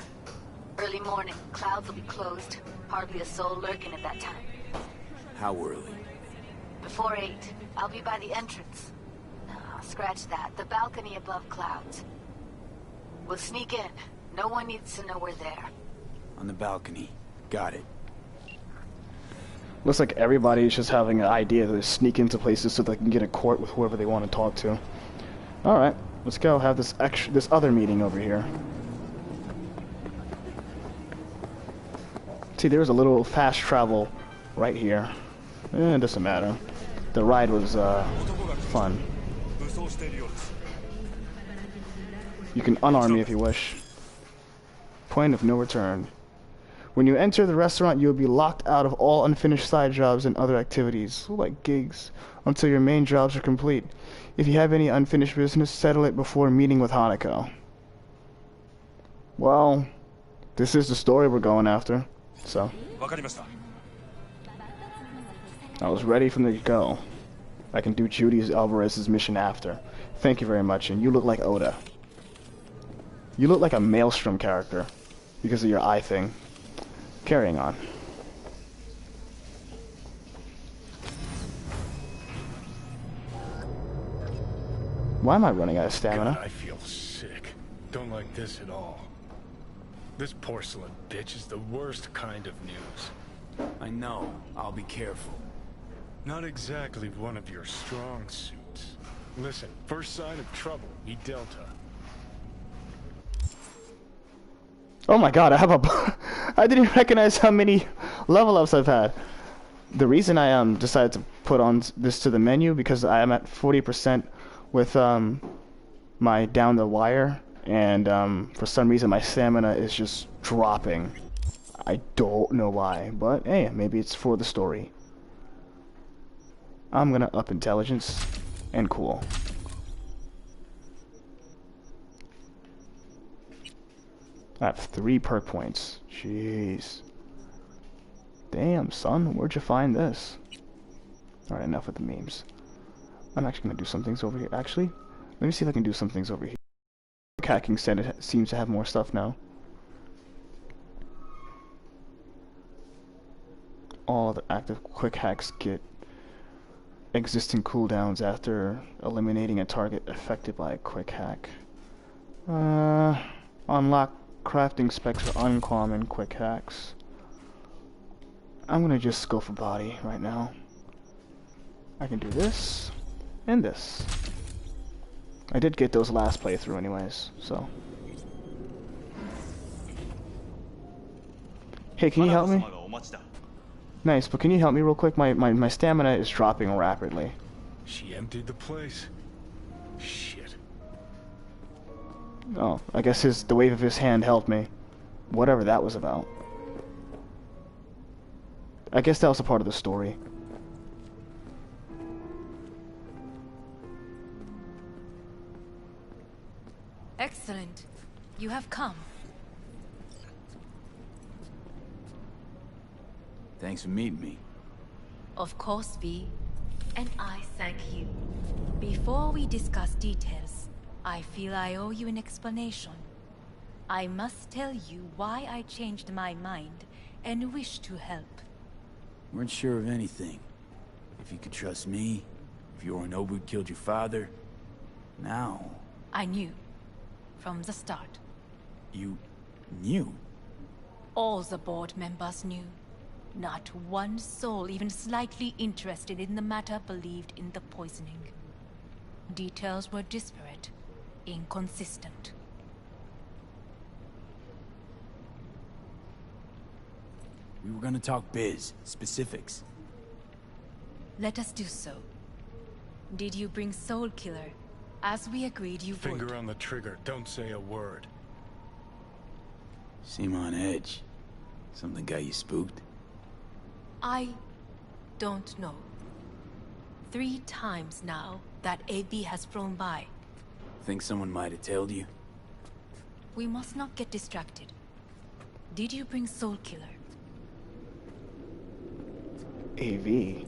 Early morning, Clouds will be closed. Hardly a soul lurking at that time. How early? Before 8. I'll be by the entrance. No, scratch that. The balcony above Clouds. We'll sneak in. No one needs to know we're there. On the balcony. Got it. Looks like everybody's just having an idea to sneak into places so they can get a court with whoever they want to talk to. Alright, let's go have this other meeting over here. See, there's a little fast travel right here. It doesn't matter. The ride was fun. You can unarm me if you wish. Point of no return. When you enter the restaurant, you will be locked out of all unfinished side jobs and other activities, like gigs, until your main jobs are complete. If you have any unfinished business, settle it before meeting with Hanako. Well, this is the story we're going after, so. I was ready from the go. I can do Judy Alvarez's mission after. Thank you very much, and you look like Oda. You look like a Maelstrom character, because of your eye thing. Carrying on. Why am I running out of stamina? God, I feel sick. Don't like this at all. This porcelain bitch is the worst kind of news. I know. I'll be careful. Not exactly one of your strong suits. Listen, first sign of trouble, he Delta. Oh my god, I have a... I didn't recognize how many level ups I've had. The reason I decided to put on this to the menu because I am at 40% with my down the wire, and for some reason my stamina is just dropping. I don't know why, but hey, maybe it's for the story. I'm gonna up intelligence and cool. I have 3 perk points. Jeez. Damn, son, where'd you find this? Alright, enough with the memes. I'm actually gonna do some things over here. Actually, let me see if I can do some things over here. Hacking said it seems to have more stuff now. All the active quick hacks get existing cooldowns after eliminating a target affected by a quick hack. Unlock crafting specs for uncommon quick hacks. I'm gonna just go for body right now. I can do this and this. I did get those last playthrough anyways, so. Hey, can you help me? Nice, but can you help me real quick? My stamina is dropping rapidly. She emptied the place. Shit. Oh, I guess the wave of his hand helped me. Whatever that was about. I guess that was a part of the story. Excellent. You have come. Thanks for meeting me. Of course, V. And I thank you. Before we discuss details, I feel I owe you an explanation. I must tell you why I changed my mind and wish to help. Weren't sure of anything. If you could trust me, if Yorinobu killed your father. Now... I knew. From the start. You... knew? All the board members knew. Not one soul even slightly interested in the matter believed in the poisoning. Details were disparate, inconsistent. We were gonna talk biz, specifics. Let us do so. Did you bring Soul Killer, as we agreed you would? Finger on the trigger, don't say a word. Seem on edge. Something got you spooked? I don't know. 3 times now that AB has flown by. Think someone might have tailed you? We must not get distracted. Did you bring Soul Killer? AV?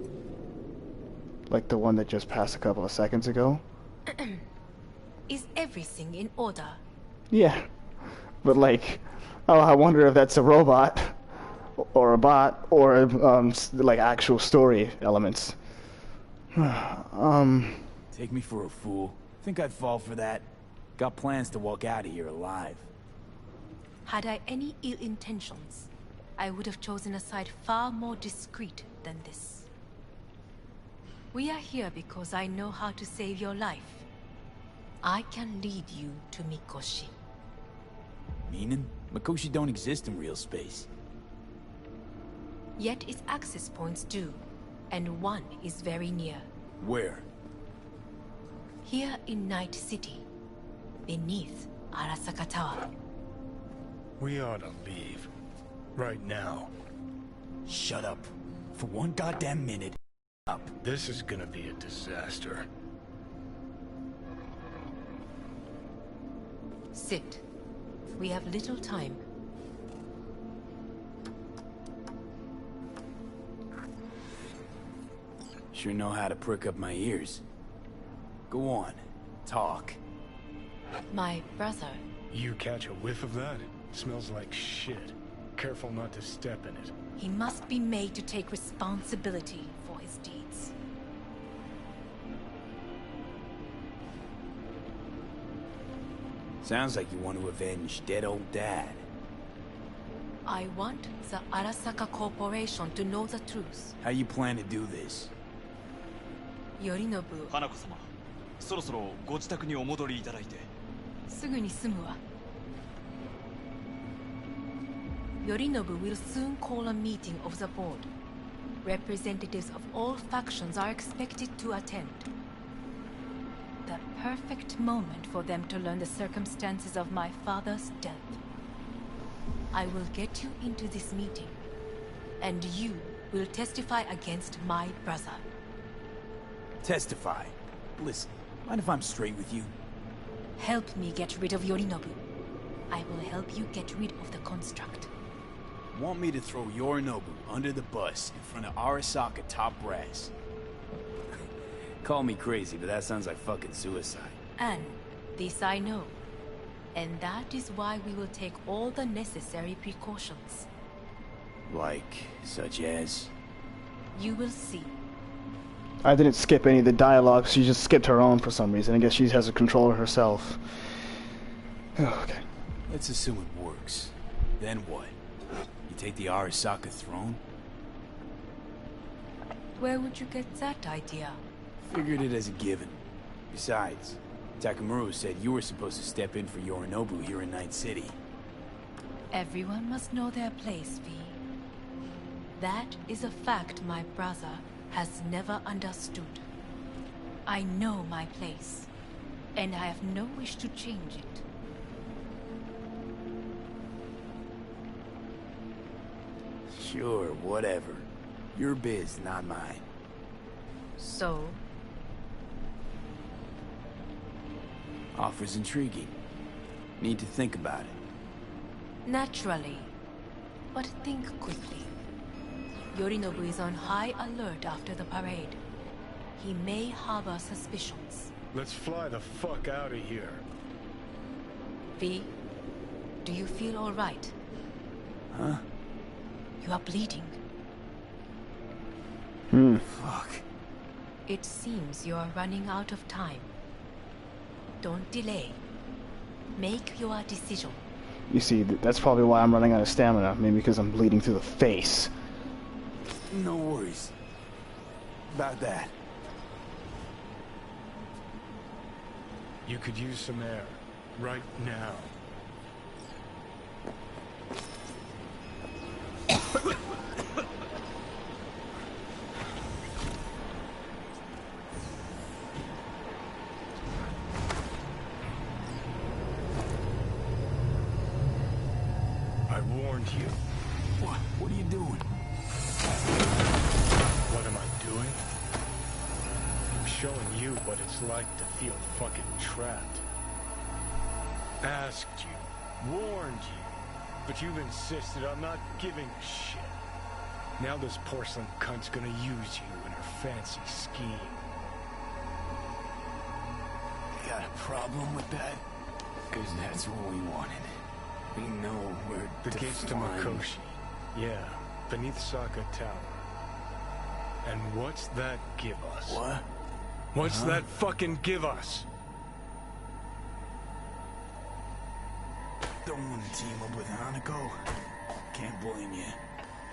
Like the one that just passed a couple of seconds ago? Is everything in order? Yeah. But like, oh, I wonder if that's a robot, or a bot, or like actual story elements. Take me for a fool. Think I'd fall for that? Got plans to walk out of here alive. Had I any ill intentions, I would have chosen a side far more discreet than this. We are here because I know how to save your life. I can lead you to Mikoshi. Meaning? Mikoshi don't exist in real space. Yet its access points do, and one is very near. Where? Here in Night City, beneath Arasaka Tower. We ought to leave. Right now. Shut up. For one goddamn minute. Up. This is gonna be a disaster. Sit. We have little time. Sure know how to prick up my ears. Go on. Talk. My brother. You catch a whiff of that? Smells like shit. Careful not to step in it. He must be made to take responsibility for his deeds. Sounds like you want to avenge dead old dad. I want the Arasaka Corporation to know the truth. How you plan to do this? Yorinobu. 花子様、そろそろご自宅にお戻りいただいて。すぐに済むわ。Yorinobu will soon call a meeting of the board. Representatives of all factions are expected to attend. The perfect moment for them to learn the circumstances of my father's death. I will get you into this meeting, and you will testify against my brother. Testify? Listen, mind if I'm straight with you? Help me get rid of Yorinobu. I will help you get rid of the construct. Want me to throw Yorinobu under the bus in front of Arasaka top brass? Call me crazy, but that sounds like fucking suicide. And this I know. And that is why we will take all the necessary precautions. Like, such as? You will see. I didn't skip any of the dialogue, she just skipped her own for some reason. I guess she has a controller herself. Oh, okay. Let's assume it works. Then what? You take the Arasaka throne? Where would you get that idea? Figured it as a given. Besides, Takamura said you were supposed to step in for Yorinobu here in Night City. Everyone must know their place, V. That is a fact my brother has never understood. I know my place, and I have no wish to change it. Sure, whatever. Your biz, not mine. So? Offer's intriguing. Need to think about it. Naturally. But think quickly. Yorinobu is on high alert after the parade. He may harbor suspicions. Let's fly the fuck out of here. V, do you feel all right? Huh? You are bleeding. Fuck. It seems you are running out of time. Don't delay. Make your decision. You see, that's probably why I'm running out of stamina. Maybe because I'm bleeding through the face. No worries about that. You could use some air. Right now. I warned you. What are you doing? What am I doing? I'm showing you what it's like to feel fucking trapped. Asked you, warned you, but you've insisted on not giving a shit. Now this porcelain cunt's gonna use you in her fancy scheme. You got a problem with that? Because that's what we wanted. We know where the gates to Makoshi. Yeah, beneath Saka Tower. And what's that give us? What? What's that fucking give us? Don't want to team up with Hanako. Can't blame you.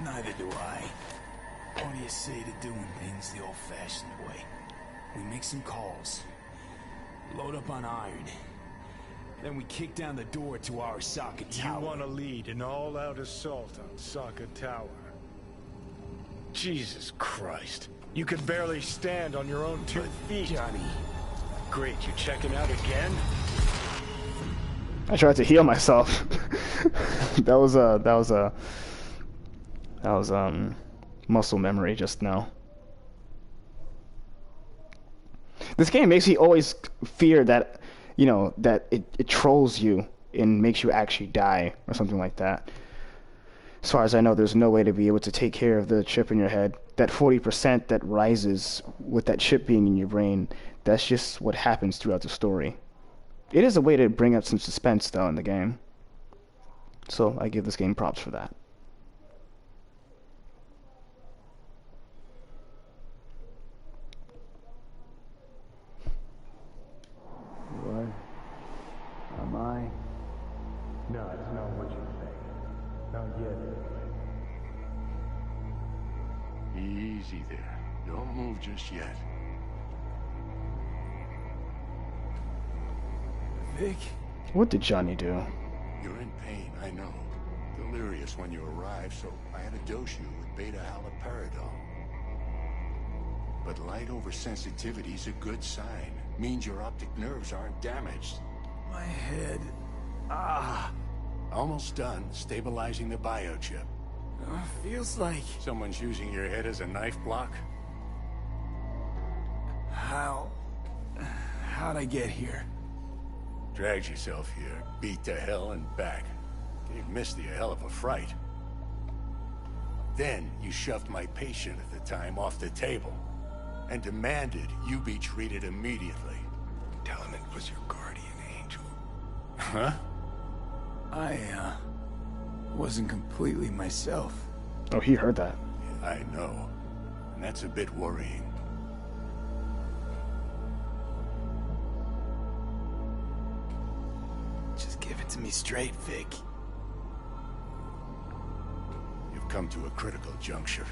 Neither do I. What do you say to doing things the old-fashioned way? We make some calls. Load up on iron. Then we kick down the door to Arasaka Tower. You want to lead an all-out assault on Saka Tower? Jesus Christ. You could barely stand on your own 2 feet. Johnny. Great, you checking out again? I tried to heal myself. that was muscle memory just now. This game makes me always fear that, you know, that it trolls you and makes you actually die or something like that. As far as I know, there's no way to be able to take care of the chip in your head. That 40% that rises with that chip being in your brain, that's just what happens throughout the story. It is a way to bring up some suspense, though, in the game. So I give this game props for that. What? Am I? No, it's not what you think. Not yet. Easy there. Don't move just yet. Vic? What did Johnny do? You're in pain, I know. Delirious when you arrived, so I had to dose you with beta-haloperidol. But light oversensitivity's a good sign. Means your optic nerves aren't damaged. My head. Almost done stabilizing the biochip. Feels like... Someone's using your head as a knife block? How'd I get here? Dragged yourself here, beat to hell and back. Gave Misty a hell of a fright. Then you shoved my patient at the time off the table and demanded you be treated immediately. Tell him it was your guardian angel. Huh? I wasn't completely myself. Oh, he heard that. Yeah, I know. And that's a bit worrying. Just give it to me straight, Vic. You've come to a critical juncture.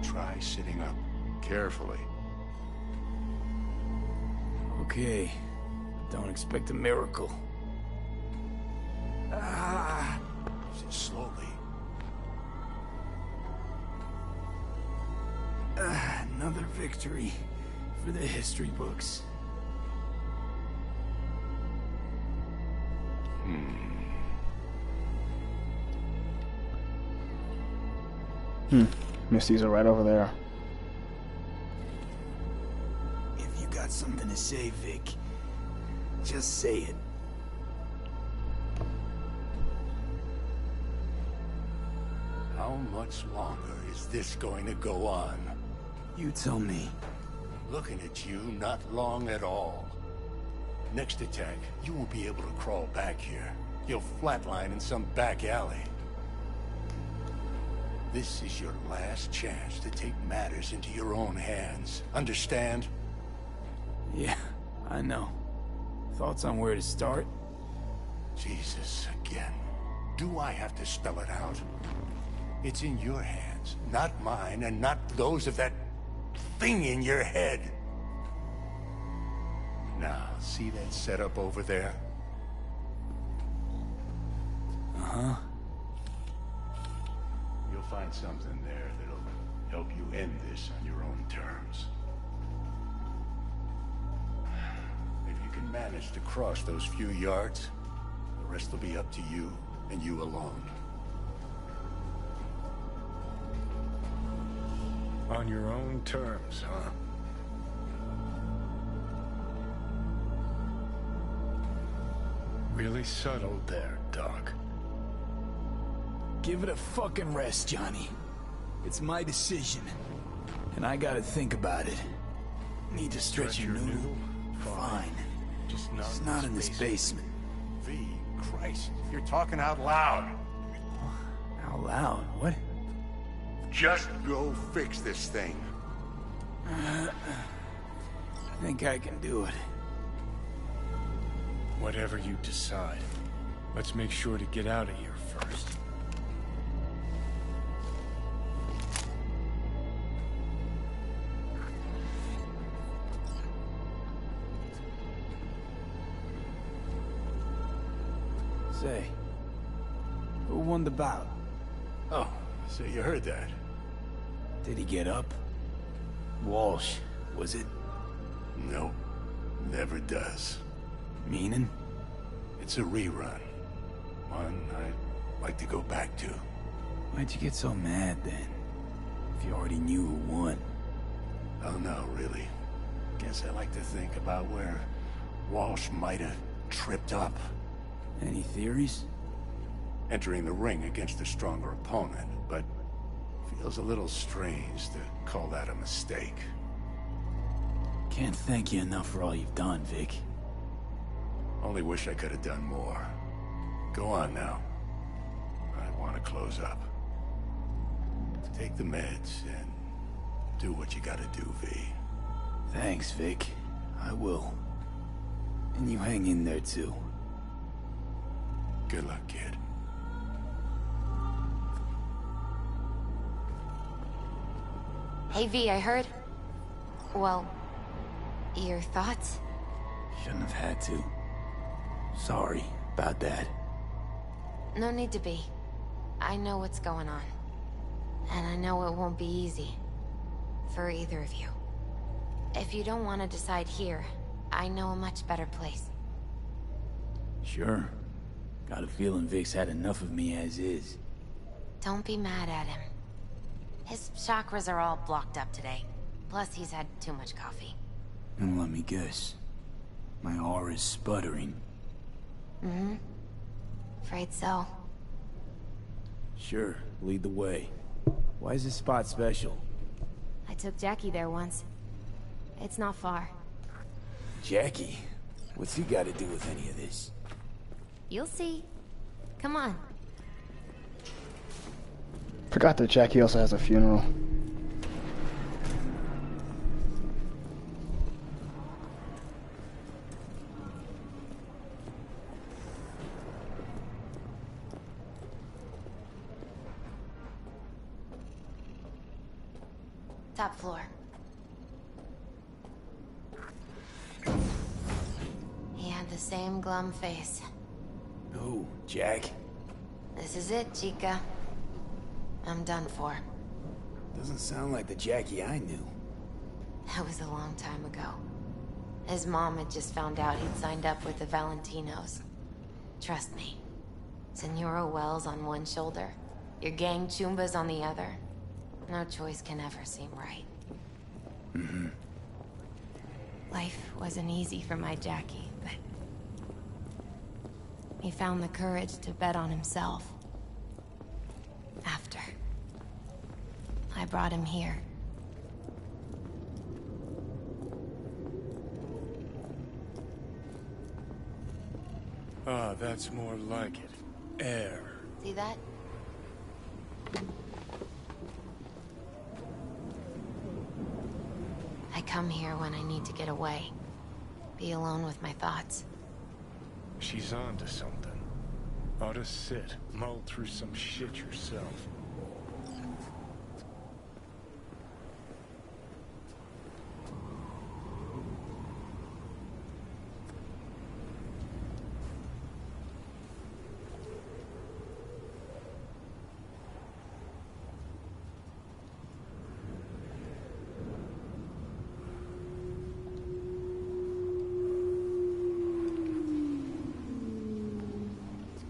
Try sitting up. Carefully. Okay. Don't expect a miracle. Slowly. Another victory for the history books. Misty's are right over there. If you got something to say, Vic, just say it. much longer is this going to go on? You tell me. Looking at you, not long at all. Next attack, you won't be able to crawl back here. You'll flatline in some back alley. This is your last chance to take matters into your own hands. Understand? Yeah, I know. Thoughts on where to start? Jesus, again. Do I have to spell it out? It's in your hands, not mine, and not those of that thing in your head. Now, see that setup over there? Uh-huh. You'll find something there that'll help you end this on your own terms. If you can manage to cross those few yards, the rest will be up to you, and you alone. On your own terms, huh? Really subtle there, Doc. Give it a fucking rest, Johnny. It's my decision. And I gotta think about it. Need to stretch your noodle? Fine. Just not in this basement. V, Christ, you're talking out loud. Out loud? What? Just go fix this thing. I think I can do it. Whatever you decide. Let's make sure to get out of here first. Say, who won the bout? Oh, so you heard that. Did he get up? Walsh, was it? Nope, never does. Meaning? It's a rerun. One I'd like to go back to. Why'd you get so mad then? If you already knew who won. Oh no, really. Guess I like to think about where Walsh might have tripped up. Any theories? Entering the ring against a stronger opponent, but feels a little strange to call that a mistake. Can't thank you enough for all you've done, Vic. Only wish I could have done more. Go on now. I want to close up. Take the meds and do what you gotta do, V. Thanks, Vic. I will. And you hang in there, too. Good luck, kid. Hey, V, I heard... Well... your thoughts? Shouldn't have had to. Sorry about that. No need to be. I know what's going on. And I know it won't be easy. For either of you. If you don't want to decide here, I know a much better place. Sure. Got a feeling Vic's had enough of me as is. Don't be mad at him. His chakras are all blocked up today. Plus, he's had too much coffee. And let me guess. My aura's sputtering. Mm-hmm. Afraid so. Sure, lead the way. Why is this spot special? I took Jackie there once. It's not far. Jackie? What's he got to do with any of this? You'll see. Come on. Forgot that Jackie also has a funeral. Top floor. He had the same glum face. Who, Jack? This is it, Chica. I'm done for. Doesn't sound like the Jackie I knew. That was a long time ago. His mom had just found out he'd signed up with the Valentinos. Trust me. Senora Wells on one shoulder, your gang Chumbas on the other. No choice can ever seem right. Mm-hmm. Life wasn't easy for my Jackie, but... he found the courage to bet on himself. After. brought him here. Ah, that's more like it. Air. See that? I come here when I need to get away. Be alone with my thoughts. She's on to something. Ought to sit, mull through some shit yourself.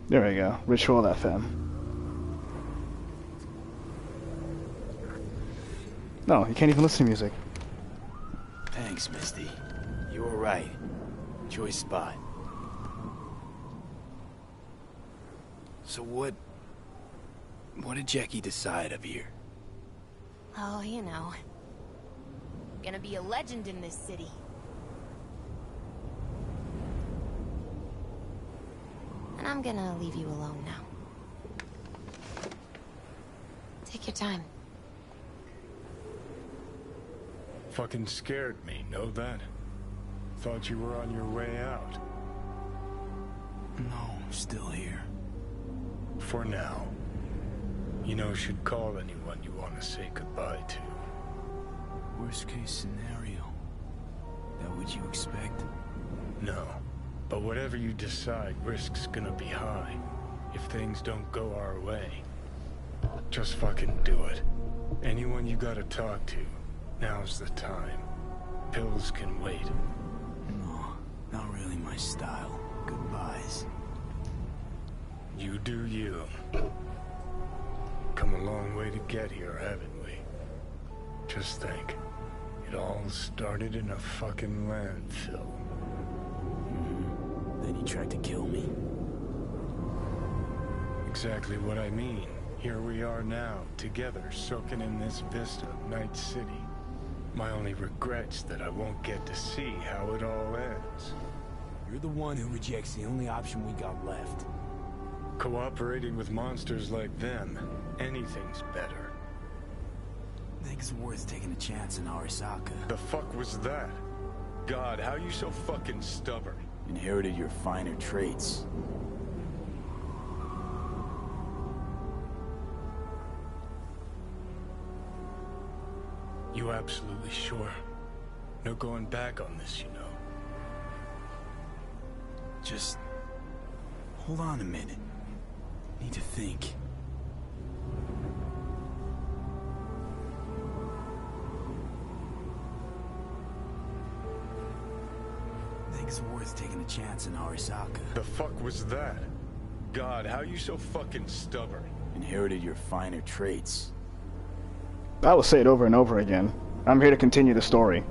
There we go. Ritual FM. No, you can't even listen to music. Thanks, Misty. You were right. Choice spot. So what did Jackie decide up here? Oh, you know. Gonna be a legend in this city. And I'm gonna leave you alone now. Take your time. Fucking scared me, know that? Thought you were on your way out. No, I'm still here. For now. You know, should call anyone you want to say goodbye to. Worst case scenario. That what you expect? No. But whatever you decide, risk's gonna be high. If things don't go our way. Just fucking do it. Anyone you gotta talk to, now's the time. Pills can wait. No, not really my style. Goodbyes. You do you. Come a long way to get here, haven't we? Just think. It all started in a fucking landfill. Then he tried to kill me. Exactly what I mean. Here we are now, together, soaking in this vista of Night City. My only regret's that I won't get to see how it all ends. You're the one who rejects the only option we got left. Cooperating with monsters like them, anything's better. Think it's worth taking a chance in Arasaka. The fuck was that? God, how you so fucking stubborn? Inherited your finer traits. You absolutely sure? No going back on this, you know. Just hold on a minute. Need to think. Think it's worth taking a chance in Arasaka. The fuck was that? God, how you so fucking stubborn? Inherited your finer traits. I will say it over and over again. I'm here to continue the story.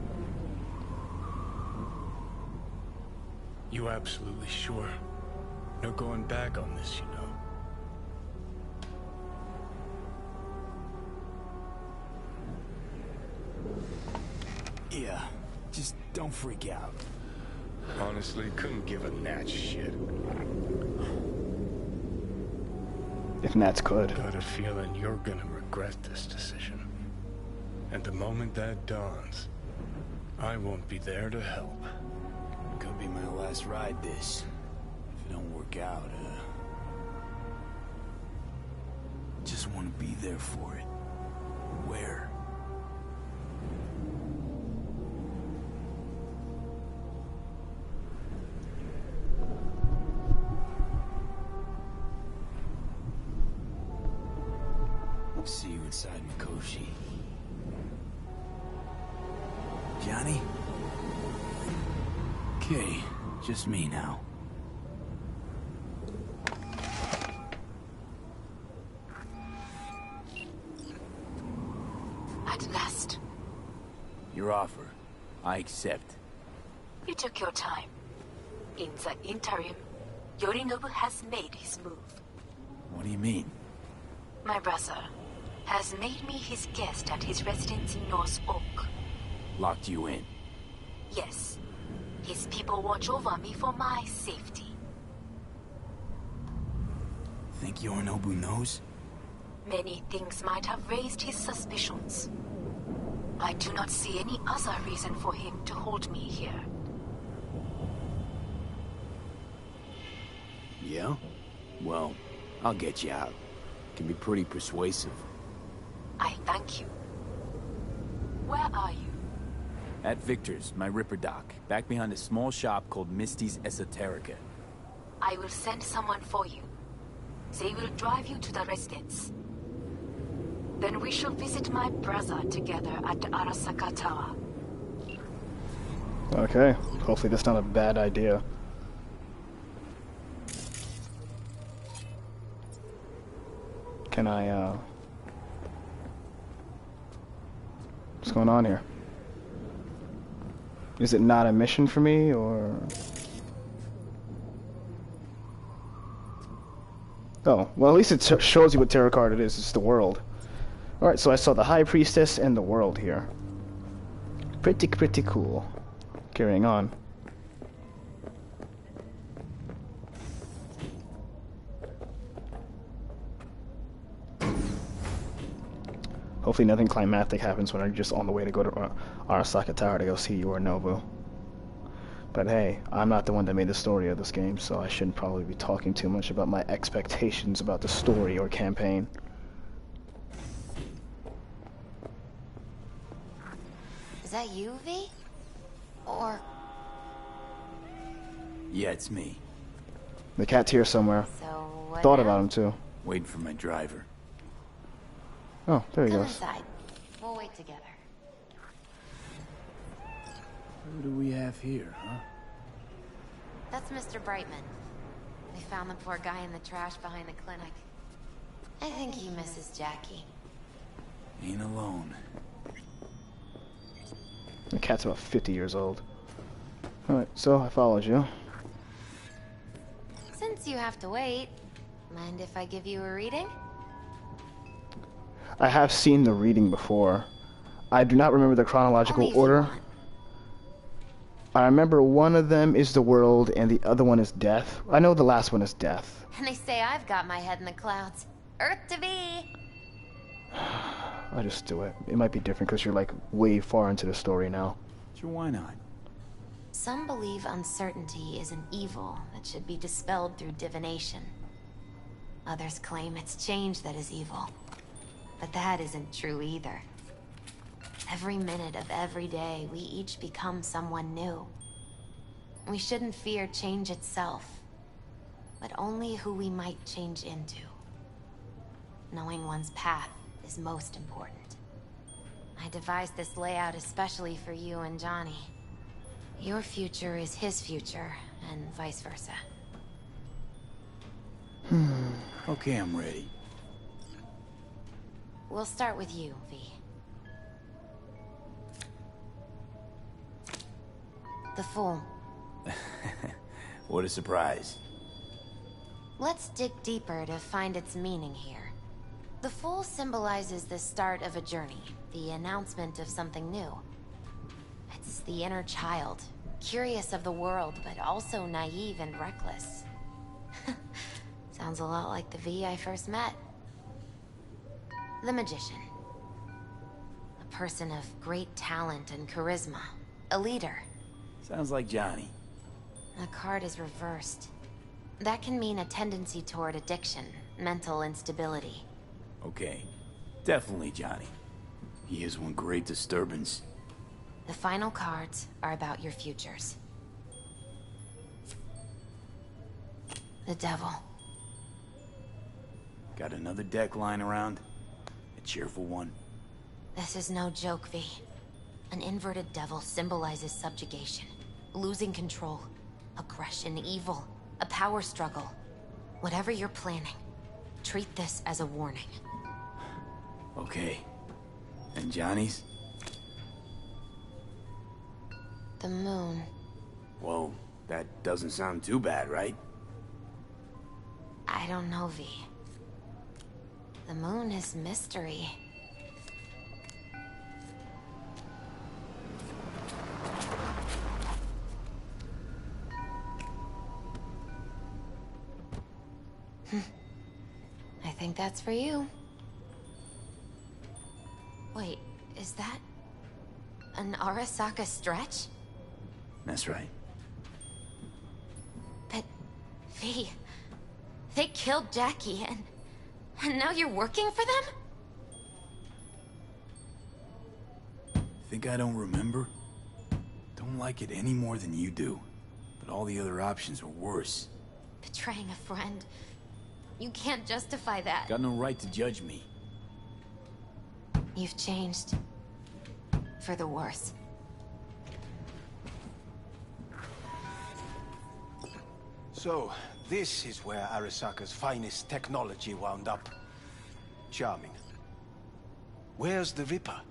You absolutely sure? No going back on this, you know. Yeah, just don't freak out. Honestly, couldn't give a gnat's shit. If Nats could. Got a feeling you're gonna regret this decision. And the moment that dawns, I won't be there to help. Could be my last ride this. If it don't work out, just want to be there for it. Where? See you inside Mikoshi. Johnny? Okay, just me now. At last. Your offer. I accept. You took your time. In the interim, Yorinobu has made his move. What do you mean? My brother, has made me his guest at his residence in North Oak. Locked you in? Yes. His people watch over me for my safety. Think Yorinobu knows? Many things might have raised his suspicions. I do not see any other reason for him to hold me here. Yeah? Well, I'll get you out. Can be pretty persuasive. I thank you. Where are you? At Victor's, my Ripper Dock, back behind a small shop called Misty's Esoterica. I will send someone for you. They will drive you to the residence. Then we shall visit my brother together at the Arasaka Tower. Okay, hopefully that's not a bad idea. Can I, what's going on here? Is it not a mission for me, or? Oh, well at least it shows you what tarot card it is. It's the world. Alright, so I saw the High Priestess and the world here. Pretty cool. Carrying on. Hopefully nothing climactic happens when I'm just on the way to go to Arasaka Tower to go see Yorinobu. But hey, I'm not the one that made the story of this game, so I shouldn't probably be talking too much about my expectations about the story or campaign. Is that you, V? Or... Yeah, it's me. The cat's here somewhere. So what Thought now? about him too. Waiting for my driver. Oh, there he Come goes. inside. We'll wait together. Who do we have here, huh? That's Mr. Brightman. We found the poor guy in the trash behind the clinic. I think he misses Jackie. Ain't alone. The cat's about 50 years old. Alright, so I followed you. Since you have to wait, mind if I give you a reading? I have seen the reading before. I do not remember the chronological order. I remember one of them is the world and the other one is death. I know the last one is death. And they say I've got my head in the clouds. Earth to be! I just do it. It might be different because you're like way far into the story now. Sure, why not? Some believe uncertainty is an evil that should be dispelled through divination. Others claim it's change that is evil. But that isn't true either. Every minute of every day, we each become someone new. We shouldn't fear change itself, but only who we might change into. Knowing one's path is most important. I devised this layout especially for you and Johnny. Your future is his future, and vice versa. Okay, I'm ready. We'll start with you, V. The Fool. What a surprise. Let's dig deeper to find its meaning here. The Fool symbolizes the start of a journey, the announcement of something new. It's the inner child, curious of the world, but also naive and reckless. Sounds a lot like the V I first met. The Magician. A person of great talent and charisma. A leader. Sounds like Johnny. The card is reversed. That can mean a tendency toward addiction, mental instability. Okay. Definitely Johnny. He is one great disturbance. The final cards are about your futures. The Devil. Got another deck lying around? A cheerful one? This is no joke, V. An inverted devil symbolizes subjugation, losing control, aggression, evil, a power struggle. Whatever you're planning, treat this as a warning. Okay. And Johnny's? The Moon. Whoa, that doesn't sound too bad, right? I don't know, V. The moon is mystery. I think that's for you. Wait, is that an Arasaka stretch? That's right. But they killed Jackie and now you're working for them? Think I don't remember? Don't like it any more than you do. But all the other options were worse. Betraying a friend. You can't justify that. Got no right to judge me. You've changed. For the worse. So, this is where Arasaka's finest technology wound up. Charming. Where's the Ripper?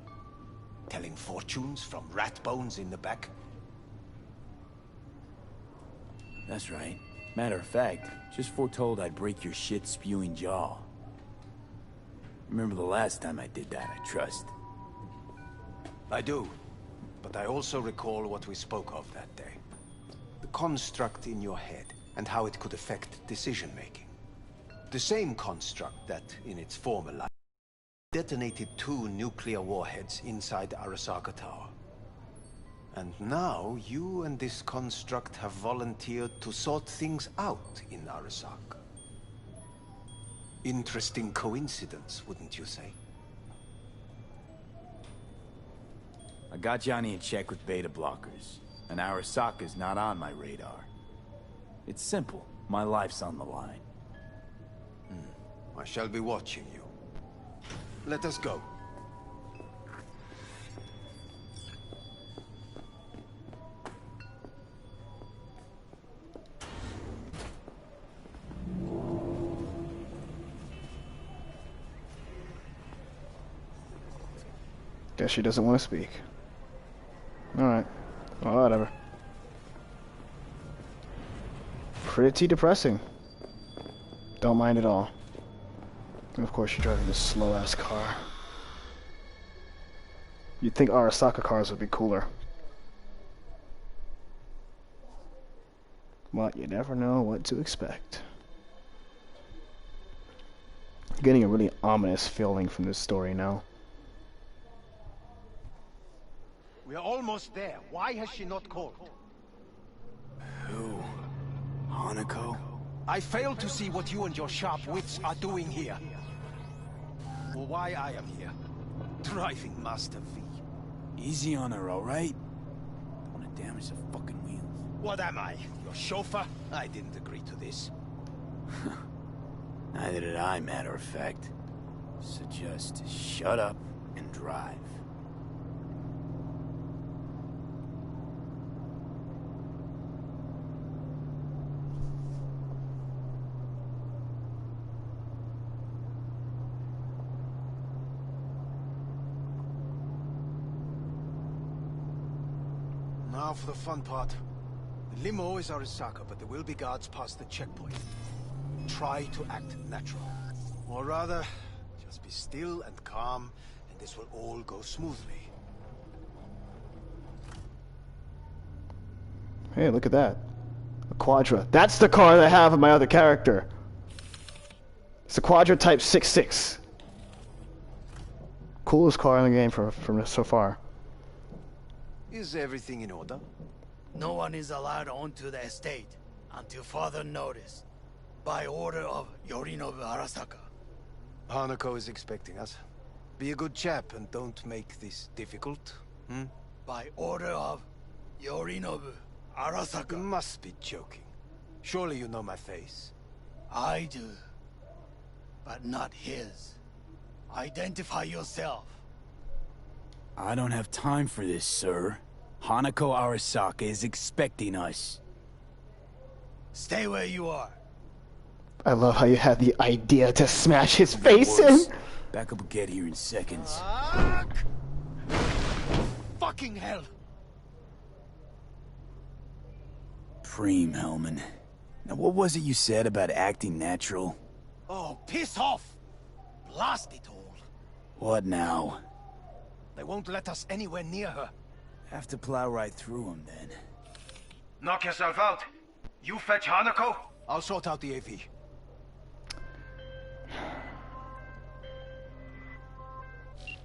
Telling fortunes from rat bones in the back? That's right. Matter of fact, just foretold I'd break your shit-spewing jaw. Remember the last time I did that, I trust. I do. But I also recall what we spoke of that day. The construct in your head, and how it could affect decision-making. The same construct that, in its former life, detonated 2 nuclear warheads inside Arasaka Tower. And now, you and this construct have volunteered to sort things out in Arasaka. Interesting coincidence, wouldn't you say? I got Johnny in check with beta blockers, and Arasaka's not on my radar. It's simple. My life's on the line. I shall be watching you. Let us go. Guess she doesn't want to speak. Alright. Well, whatever. Pretty depressing. Don't mind at all. And of course, you're driving this slow-ass car. You'd think Arasaka cars would be cooler. But you never know what to expect. Getting a really ominous feeling from this story now. We are almost there. Why has she not called? Who? Hanako? I fail to see what you and your sharp wits are doing here. Or why I am here. Driving Master V. Easy on her, alright? Don't want to damage the fucking wheels. What am I? Your chauffeur? I didn't agree to this. Neither did I, matter of fact. So just shut up and drive. Now for the fun part. The limo is Arasaka, but there will be guards past the checkpoint. Try to act natural. Or rather, just be still and calm, and this will all go smoothly. Hey, look at that. A Quadra. That's the car that I have of my other character. It's a Quadra Type 66. Coolest car in the game from so far. Is everything in order? No one is allowed onto the estate until further notice. By order of Yorinobu Arasaka. Hanako is expecting us. Be a good chap and don't make this difficult. By order of Yorinobu Arasaka. You must be joking. Surely you know my face. I do. But not his. Identify yourself. I don't have time for this, sir. Hanako Arasaka is expecting us. Stay where you are. I love how you had the idea to smash his face in. Backup will get here in seconds. Fucking hell! Preem, Hellman. Now what was it you said about acting natural? Oh, piss off! lost it all. What now? They won't let us anywhere near her. Have to plow right through them then. Knock yourself out. You fetch Hanako. I'll sort out the AV.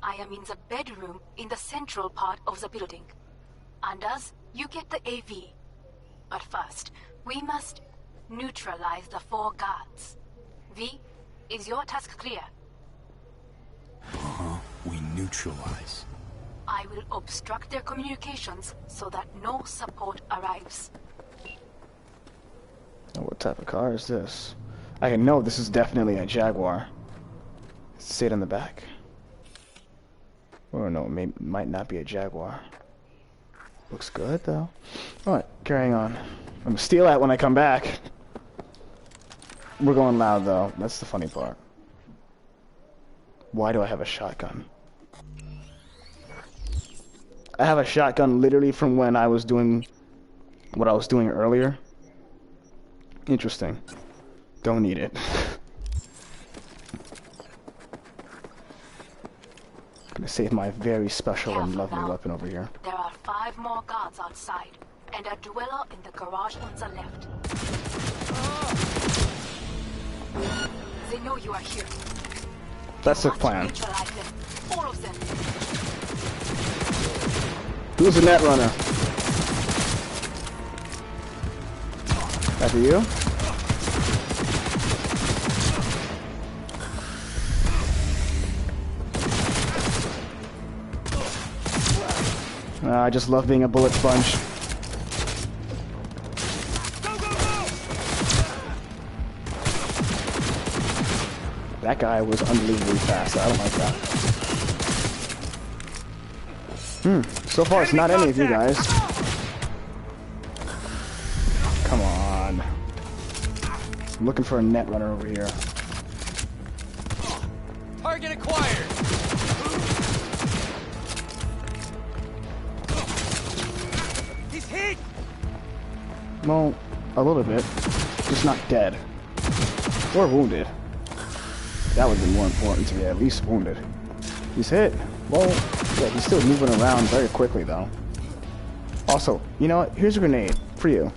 I am in the bedroom in the central part of the building. Anders, you get the AV. But first, we must neutralize the 4 guards. V, is your task clear? We neutralize. I will obstruct their communications so that no support arrives. Oh, what type of car is this? I know this is definitely a Jaguar. Sit in the back. Or no, it might not be a Jaguar. Looks good though. Alright, carrying on. I'm gonna steal that when I come back. We're going loud though. That's the funny part. Why do I have a shotgun? I have a shotgun literally from when I was doing what I was doing earlier. Interesting. Don't need it. Gonna save my very special and lovely weapon over here. There are 5 more guards outside, and a dweller in the garage on the left. They know you are here. That's the plan. Neutralize them. All of them. Who's the net runner? After you? I just love being a bullet sponge. That guy was unbelievably fast. I don't like that. So far it's not any of you guys. Come on. I'm looking for a net runner over here. Target acquired. He's hit. Well, a little bit. Just not dead. Or wounded. That would be more important to be at least wounded. He's hit. Well, yeah, he's still moving around very quickly though. Also, you know what? Here's a grenade for you.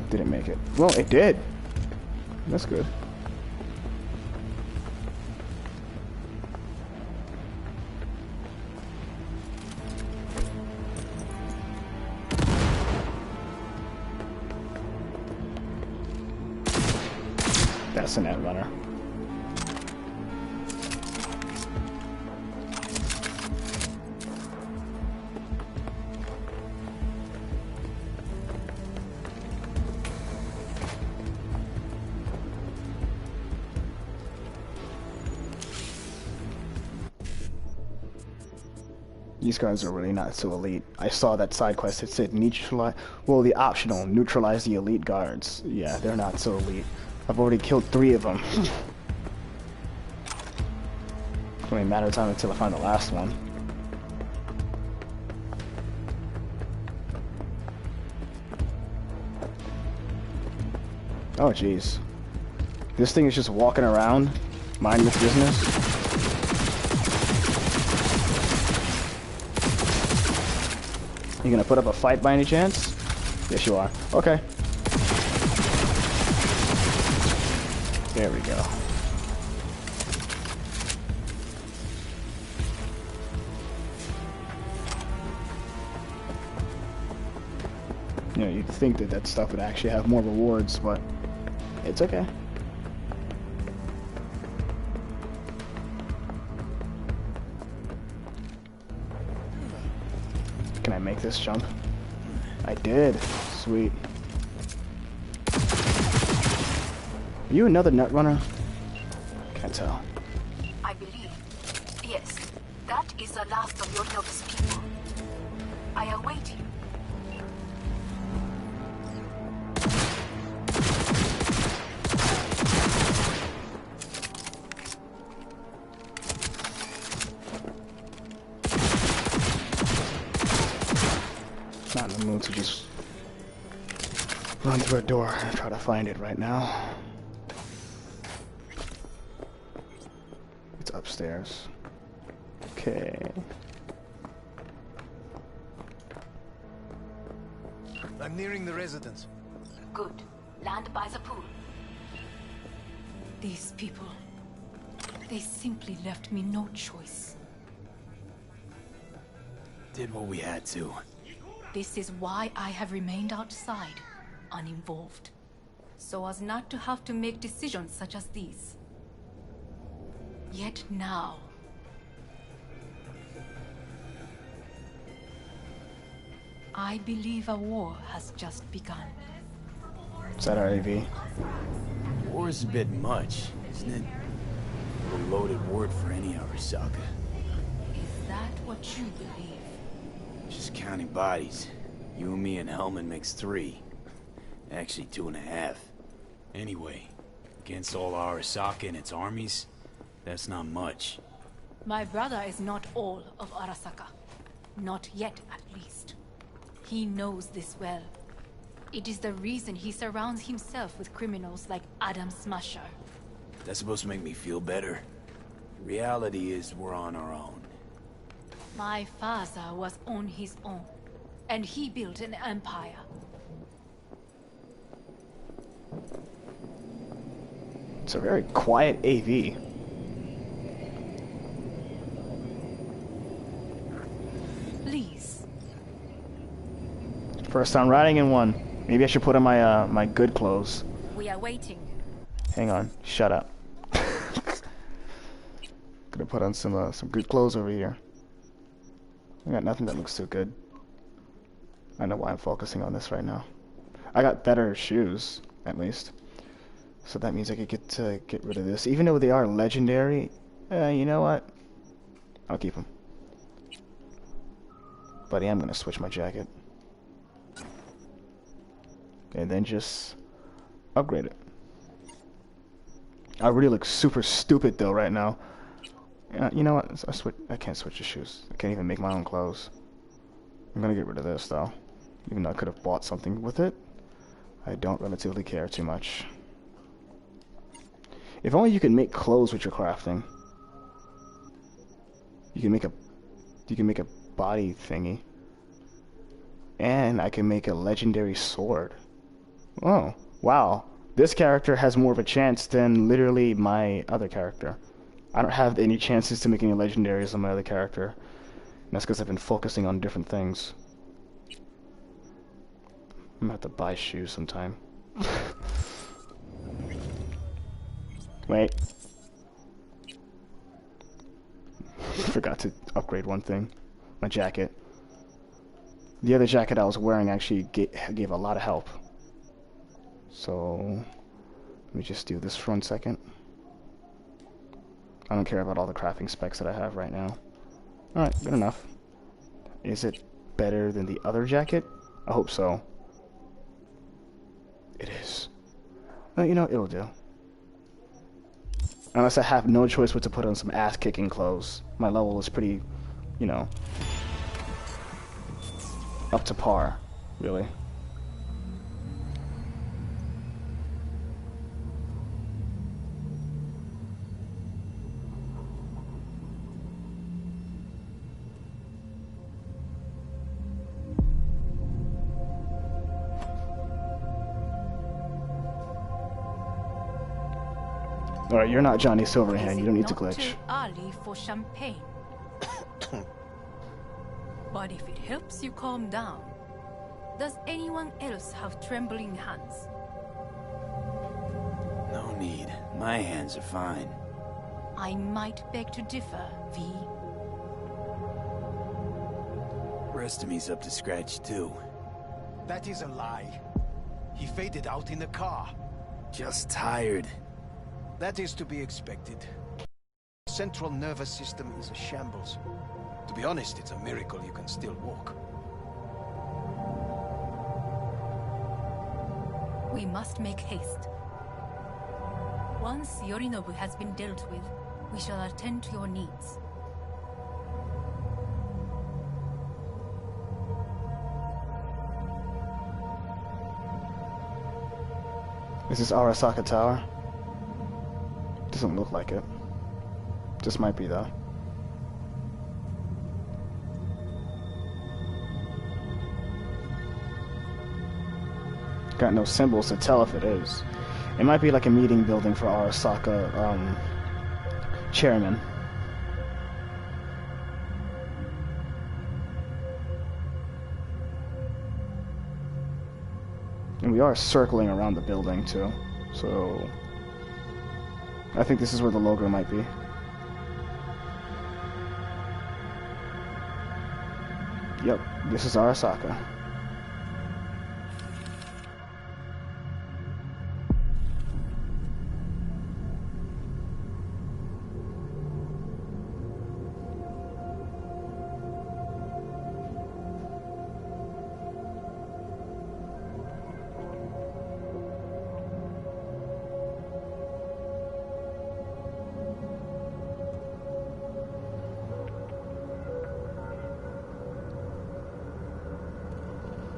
Didn't make it. Well, it did. That's good. That's a net runner. These guys are really not so elite. I saw that side quest. It said neutralize. Well, the optional neutralize the elite guards. Yeah, they're not so elite. I've already killed 3 of them. It's only a matter of time until I find the last one. Oh jeez. This thing is just walking around, minding its business. You gonna put up a fight by any chance? Yes, you are. Okay. There we go. You know, you'd think that that stuff would actually have more rewards, but it's okay. Can I make this jump? I did. Sweet. Are you another nut runner? Can't tell. I believe. Yes, that is the last of your novice people. I await you. Not in the mood to just run through a door and try to find it right now. upstairs. Okay. I'm nearing the residence. Good. Land by the pool. These people, they simply left me no choice. Did what we had to. This is why I have remained outside, uninvolved, so as not to have to make decisions such as these. Yet now, I believe a war has just begun. Is that our AV? War is a bit much, isn't it? A loaded word for any Arasaka. Is that what you believe? Just counting bodies. You and me and Hellman makes 3. Actually 2.5. Anyway, against all Arasaka and its armies, that's not much. My brother is not all of Arasaka. Not yet, at least. He knows this well. It is the reason he surrounds himself with criminals like Adam Smasher. That's supposed to make me feel better. Reality is we're on our own. My father was on his own, and he built an empire. It's a very quiet AV. Please. First time riding in one. Maybe I should put on my my good clothes. We are waiting. Hang on. Shut up. Gonna put on some good clothes over here. I got nothing that looks too good. I know why I'm focusing on this right now. I got better shoes, at least. So that means I could get rid of this. Even though they are legendary, you know what? I'll keep them. But I am gonna switch my jacket. And then just upgrade it. I really look super stupid though right now. You know what? I can't switch the shoes. I can't even make my own clothes. I'm gonna get rid of this though. Even though I could have bought something with it. I don't relatively care too much. If only you could make clothes with your crafting. You can make a body thingy. And I can make a legendary sword. Oh, wow. This character has more of a chance than literally my other character. I don't have any chances to make any legendaries on my other character. And that's because I've been focusing on different things. I'm gonna have to buy shoes sometime. Wait. Forgot to upgrade one thing. My jacket. The other jacket I was wearing actually gave a lot of help. So, let me just do this for 1 second. I don't care about all the crafting specs that I have right now. Alright, good enough. Is it better than the other jacket? I hope so. It is. Well, you know, it'll do. Unless I have no choice but to put on some ass-kicking clothes. My level is pretty, you know, up to par, really. Alright, you're not Johnny Silverhand. You don't need to glitch. Too early for champagne. But if it helps you calm down, does anyone else have trembling hands? No need. My hands are fine. I might beg to differ, V. Rest of me's up to scratch too. That is a lie. He faded out in the car. Just tired. That is to be expected. Central nervous system is a shambles. To be honest, it's a miracle you can still walk. We must make haste. Once Yorinobu has been dealt with, we shall attend to your needs. Is this Arasaka Tower? Doesn't look like it. Just might be, though. Got no symbols to tell if it is. It might be like a meeting building for Arasaka, chairman. And we are circling around the building, too. So I think this is where the logo might be. Yep, this is Arasaka.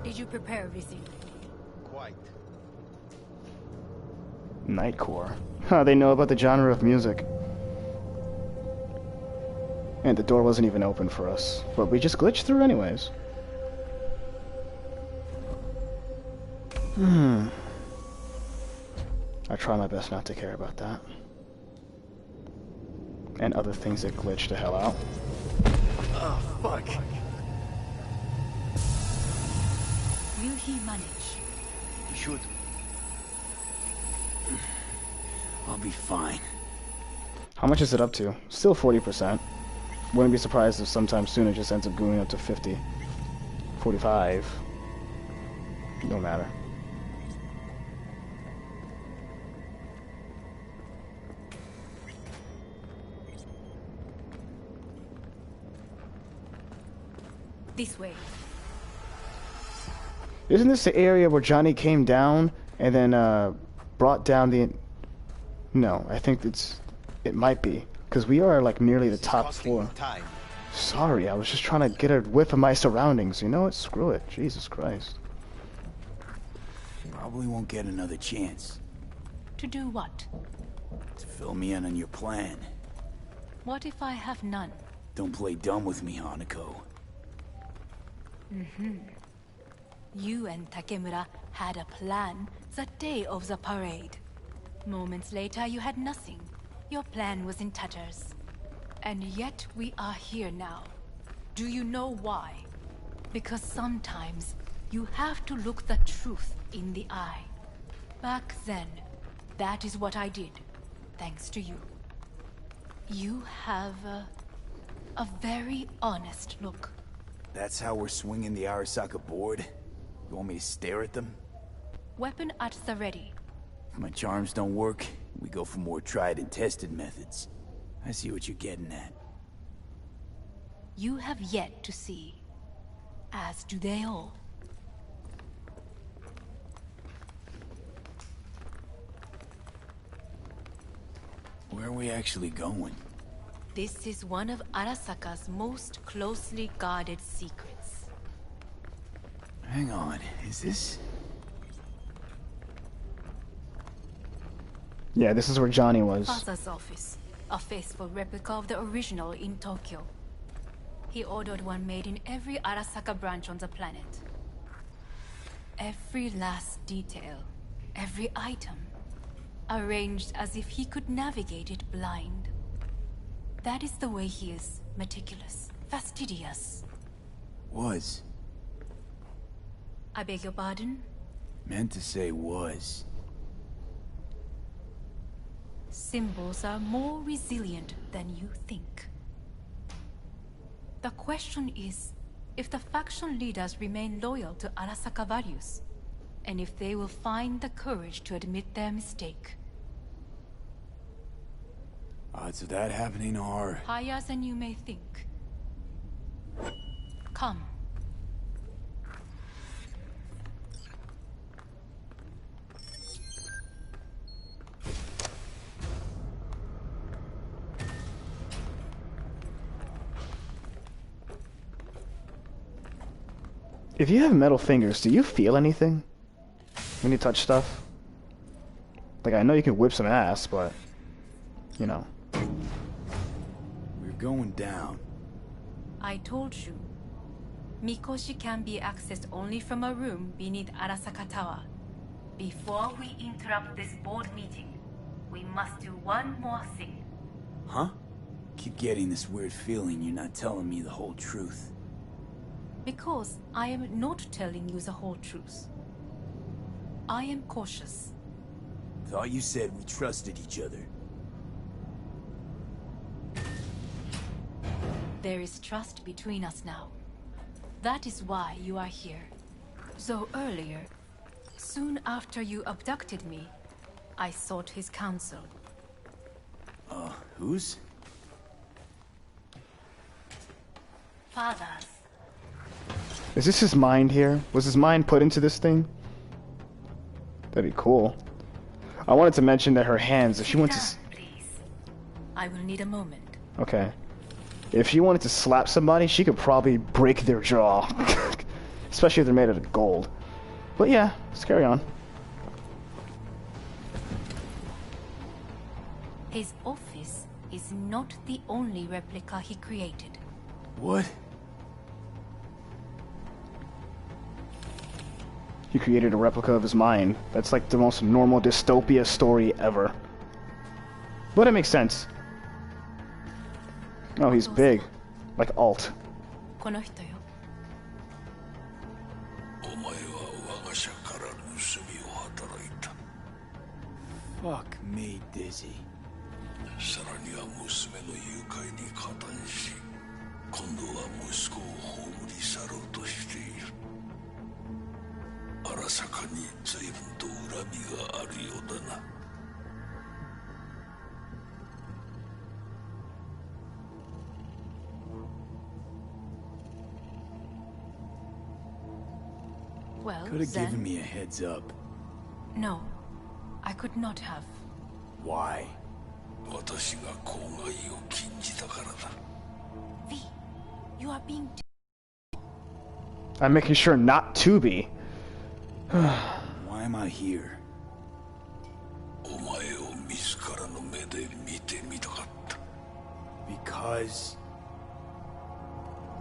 Did you prepare everything? Quite. Nightcore. Huh, they know about the genre of music. And the door wasn't even open for us. But we just glitched through anyways. I try my best not to care about that. And other things that glitch the hell out. Oh, fuck. Will he manage? He should. I'll be fine. How much is it up to? Still 40%. Wouldn't be surprised if sometime soon it just ends up going up to 50. 45. No matter. This way. Isn't this the area where Johnny came down and then brought down the... No, I think it might be. Because we are like nearly the top floor. Sorry, I was just trying to get a whiff of my surroundings. You know what? Screw it. Jesus Christ. Probably won't get another chance. To do what? To fill me in on your plan. What if I have none? Don't play dumb with me, Hanako. You and Takemura had a plan the day of the parade. Moments later, you had nothing. Your plan was in tatters. And yet we are here now. Do you know why? Because sometimes you have to look the truth in the eye. Back then, that is what I did, thanks to you. You have a very honest look. That's how we're swinging the Arasaka board? You want me to stare at them? Weapon at the ready. If my charms don't work, we go for more tried and tested methods. I see what you're getting at. You have yet to see. As do they all. Where are we actually going? This is one of Arasaka's most closely guarded secrets. Hang on, is this... Yeah, this is where Johnny was. Father's office. A faithful replica of the original in Tokyo. He ordered one made in every Arasaka branch on the planet. Every last detail, every item, arranged as if he could navigate it blind. That is the way he is. Meticulous, fastidious. Was. I beg your pardon? Meant to say was. Symbols are more resilient than you think. The question is, if the faction leaders remain loyal to Arasaka values, and if they will find the courage to admit their mistake. Odds of that happening are... higher than you may think. Come. If you have metal fingers, do you feel anything when you touch stuff? Like, I know you can whip some ass, but, you know. going down. I told you. Mikoshi can be accessed only from a room beneath Arasaka Tower. Before we interrupt this board meeting, we must do one more thing. Huh? Keep getting this weird feeling you're not telling me the whole truth. Because I am not telling you the whole truth. I am cautious. Thought you said we trusted each other. There is trust between us now. That is why you are here. So earlier, soon after you abducted me, I sought his counsel. Whose? Father's. Is this his mind here? Was his mind put into this thing? That'd be cool. I wanted to mention that her hands, if she went to... Please. I will need a moment. Okay. If she wanted to slap somebody, she could probably break their jaw. Especially if they're made out of gold. But yeah, let's carry on. His office is not the only replica he created. What? He created a replica of his mind. That's like the most normal dystopia story ever. But it makes sense. Oh, he's big. Like Alt. Fuck me, Dizzy. さらには娘の誘拐に加担し、今度は息子を葬り去ろうとしている。荒坂に随分と恨みがあるようだな。Well, could have given me a heads up. No, I could not have. Why? 私が公害を禁じたからだ。V, you are being... I'm making sure not to be. Why am I here? お前を自らの目で見てみたかった。Because...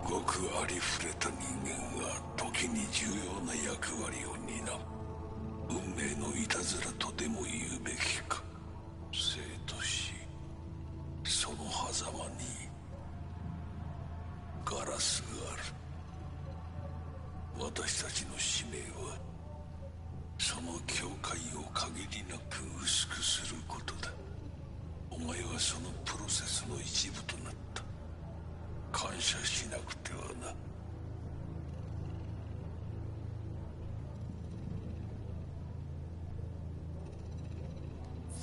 ごくありふれた人間が時に重要な役割を担う。運命のいたずらとでも言うべきか。生と死、その狭間にガラスがある。私たちの使命はその境界を限りなく薄くすることだ。お前はそのプロセスの一部となった。感謝しなくてはな。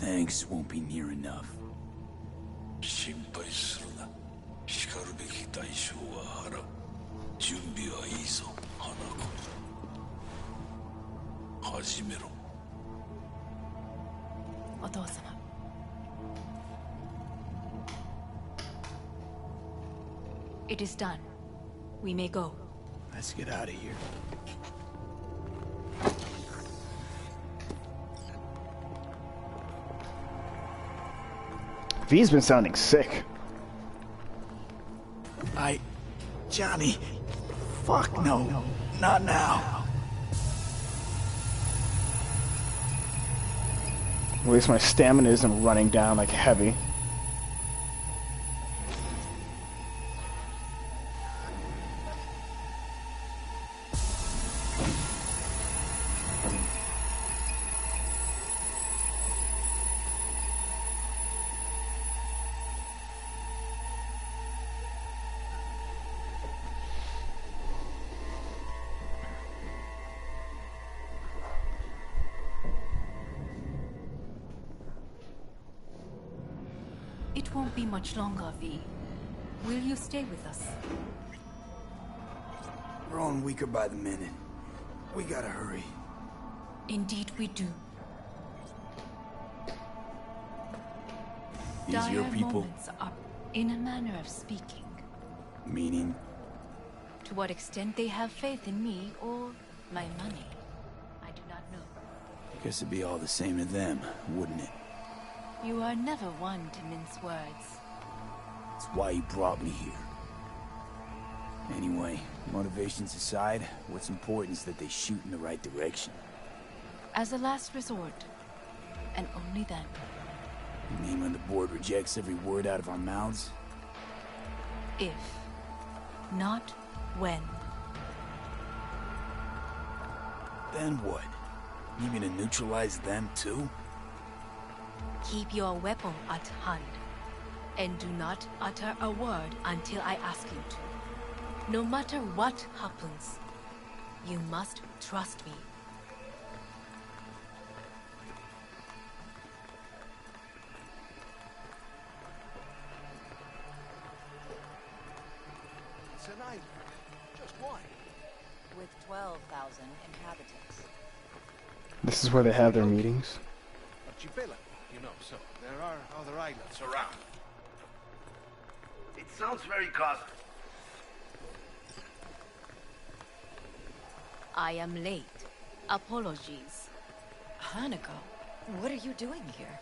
Thanks won't be near enough. 心配するな。しかるべき代償は払う。準備はいいぞ、花子。始めろ。お父様。It is done. We may go. Let's get out of here. V's been sounding sick. Johnny. Fuck no. Not now. At least my stamina isn't running down like heavy. It won't be much longer, V. Will you stay with us? We're on weaker by the minute. We gotta hurry. Indeed we do. These your people? Moments are, in a manner of speaking. Meaning? To what extent they have faith in me or my money, I do not know. Guess it'd be all the same to them, wouldn't it? You are never one to mince words. That's why he brought me here. Anyway, motivations aside, what's important is that they shoot in the right direction. As a last resort, and only then. You mean when the board rejects every word out of our mouths? If, not when. Then what? You mean to neutralize them too? Keep your weapon at hand, and do not utter a word until I ask you to. No matter what happens, you must trust me. It's an island. Just one. With 12,000 inhabitants. This is where they have their meetings. Archipelago, you know, so there are other islands around. It sounds very costly. I am late. Apologies. Hanako, what are you doing here?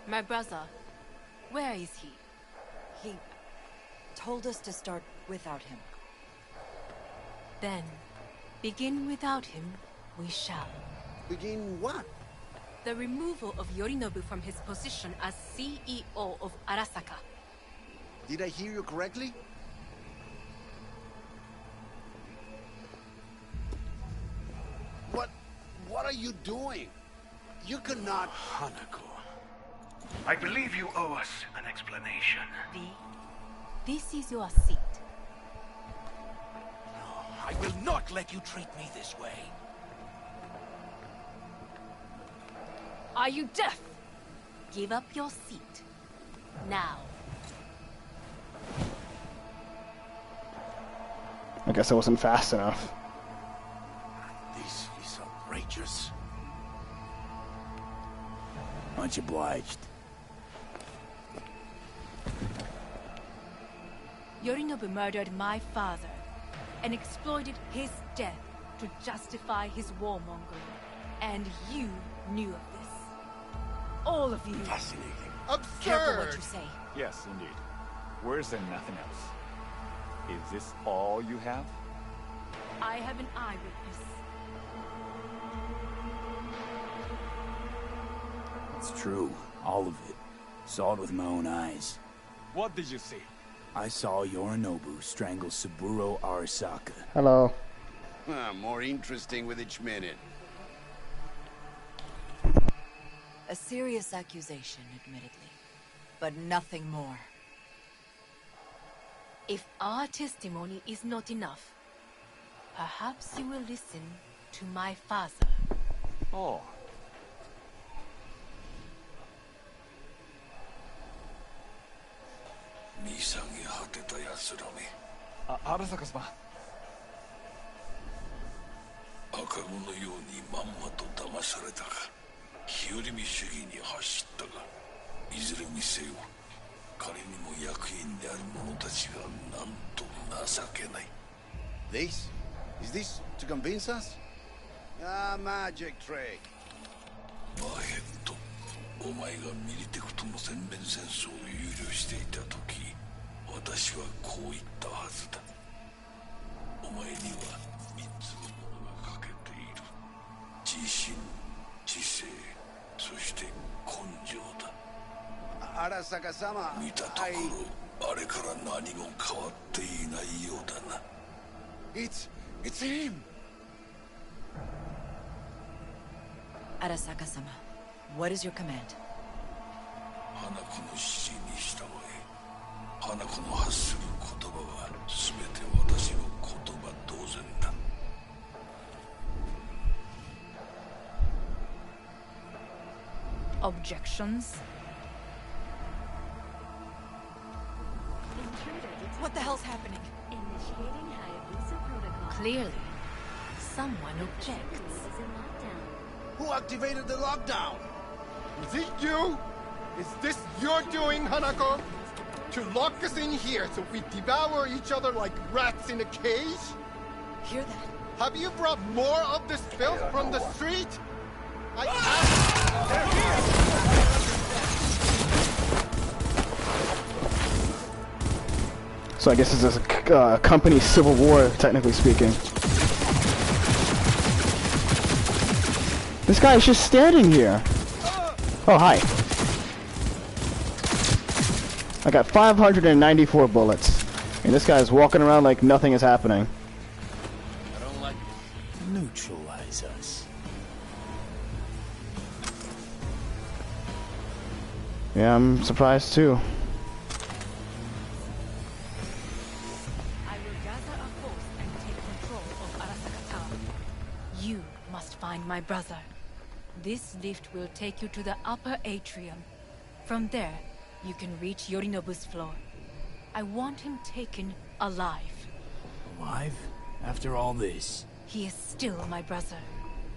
My brother, where is he? He told us to start without him. Then, begin without him, we shall. Begin what? The removal of Yorinobu from his position as CEO of Arasaka. Did I hear you correctly? What are you doing? You cannot... Hanako, I believe you owe us an explanation. This is your seat. I will not let you treat me this way. Are you deaf? Give up your seat. Now. I guess I wasn't fast enough. This is outrageous. Much obliged. Yorinobu murdered my father and exploited his death to justify his warmongering. And you knew of this. All of you. Fascinating. Absurd! Careful what you say. Yes, indeed. Where's there nothing else? Is this all you have? I have an eyewitness. It's true. All of it. Saw it with my own eyes. What did you see? I saw Yorinobu strangle Saburo Arasaka. Hello. More interesting with each minute. A serious accusation, admittedly. But nothing more. If our testimony is not enough, perhaps you will listen to my father. Oh. Arasaka-sama. 赤子のようにまんまと騙されたが、日和見主義に走ったが、いずれにせよ、彼にも役員である者たちがなんと情けない。This? Is this to convince us? Ah, magic trick. マーヘッド、お前がミリテクとの全面戦争を憂慮していた時、私はこう言ったはずだ。お前には3つのものが欠けている。自信、知性、そして根性だ。Arasaka-sama, 見たところ、あれから何も変わっていないようだな。It's him! Arasaka-sama, what is your command? 花子の指示に従え、花子の発する言葉は全て私の言葉同然だ。Objections? What the hell's happening? Initiating Hayabusa protocol. Clearly, someone objects. Who activated the lockdown? Is it you? Is this your doing, Hanako? To lock us in here so we devour each other like rats in a cage? Hear that? Have you brought more of this filth from the street? I asked... They're here! So I guess this is a company civil war, technically speaking. This guy is just standing here. Oh, hi. I got 594 bullets. And this guy is walking around like nothing is happening. I don't like neutralize us. Yeah, I'm surprised too. I will gather a force and take control of Arasaka Tower. You must find my brother. This lift will take you to the upper atrium. From there, you can reach Yorinobu's floor. I want him taken alive. Alive? After all this? He is still my brother.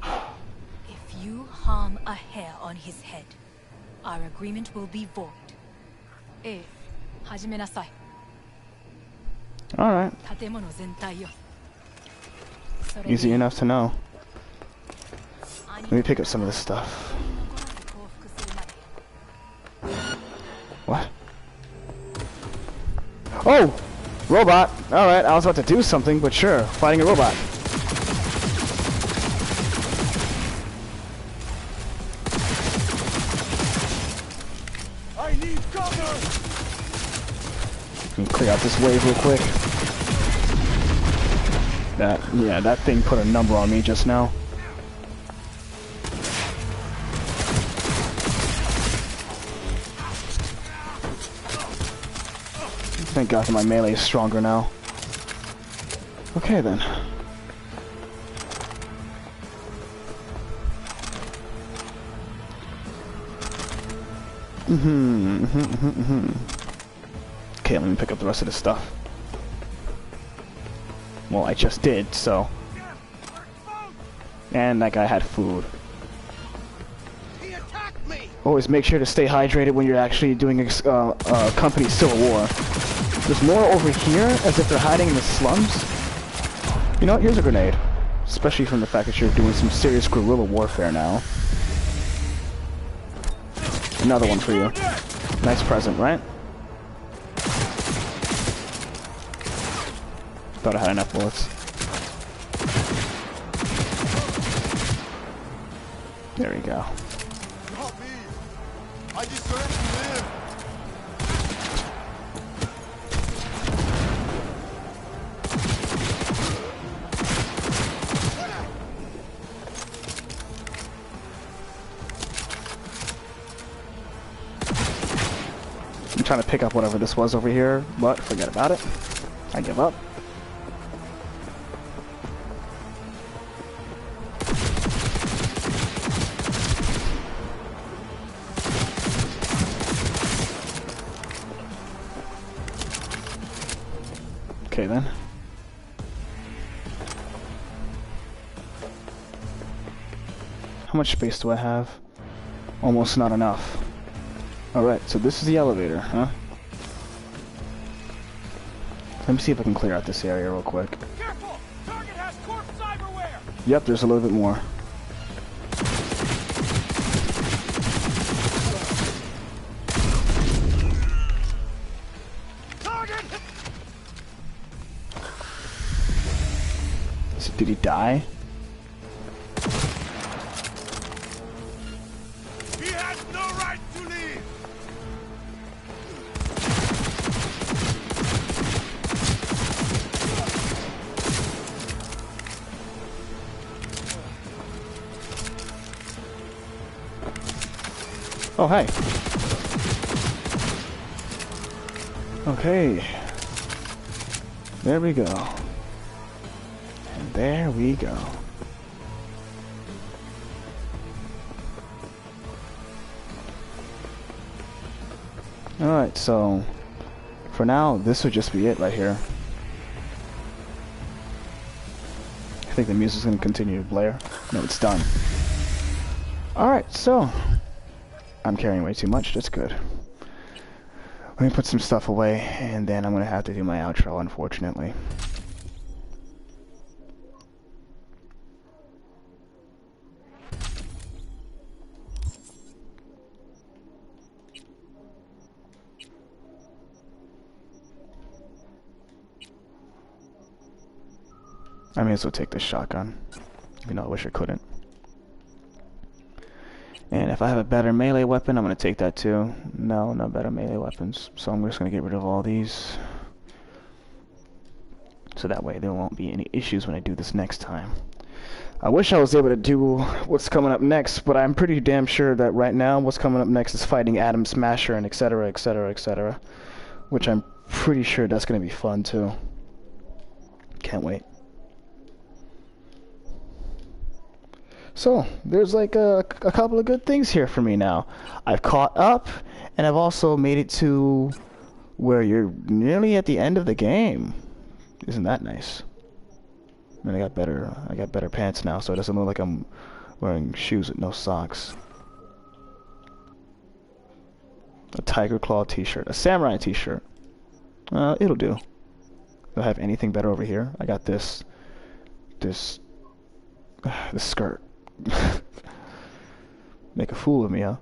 If you harm a hair on his head, our agreement will be void. Hajime nasai. Alright. Easy enough to know. Let me pick up some of this stuff. What? Oh! Robot! Alright, I was about to do something, but sure. Fighting a robot. I need cover! Let me clear out this wave real quick. That thing put a number on me just now. Thank God that my melee is stronger now. Okay then. Okay, let me pick up the rest of this stuff. Well, I just did, so. And that guy had food. Always make sure to stay hydrated when you're actually doing a company civil war. There's more over here, as if they're hiding in the slums. You know what? Here's a grenade. Especially from the fact that you're doing some serious guerrilla warfare now. Another one for you. Nice present, right? Thought I had enough bullets. There we go. I deserve to live. I'm trying to pick up whatever this was over here, but forget about it. I give up. Okay then. How much space do I have? Almost not enough. Alright, so this is the elevator, huh? Let me see if I can clear out this area real quick. Careful! Target has corpse cyberware! Yep, there's a little bit more. Target! Did he die? He has no right to leave! Oh, hey. Okay. There we go. And there we go. Alright, so for now, this would just be it right here. I think the music's gonna continue to blare. No, it's done. Alright, so I'm carrying way too much, that's good. Let me put some stuff away, and then I'm gonna have to do my outro, unfortunately. I may as well take this shotgun. Even though I wish I couldn't. And if I have a better melee weapon, I'm going to take that too. No better melee weapons. So I'm just going to get rid of all these. So that way there won't be any issues when I do this next time. I wish I was able to do what's coming up next, but I'm pretty damn sure that right now what's coming up next is fighting Atom Smasher and etc, etc, etc. Which I'm pretty sure that's going to be fun too. Can't wait. So, there's like a couple of good things here for me now. I've caught up, and I've also made it to where you're nearly at the end of the game. Isn't that nice? And I got better pants now, so it doesn't look like I'm wearing shoes with no socks. A Tiger Claw t-shirt. A Samurai t-shirt. It'll do. Do I have anything better over here? I got this skirt. Make a fool of me, huh?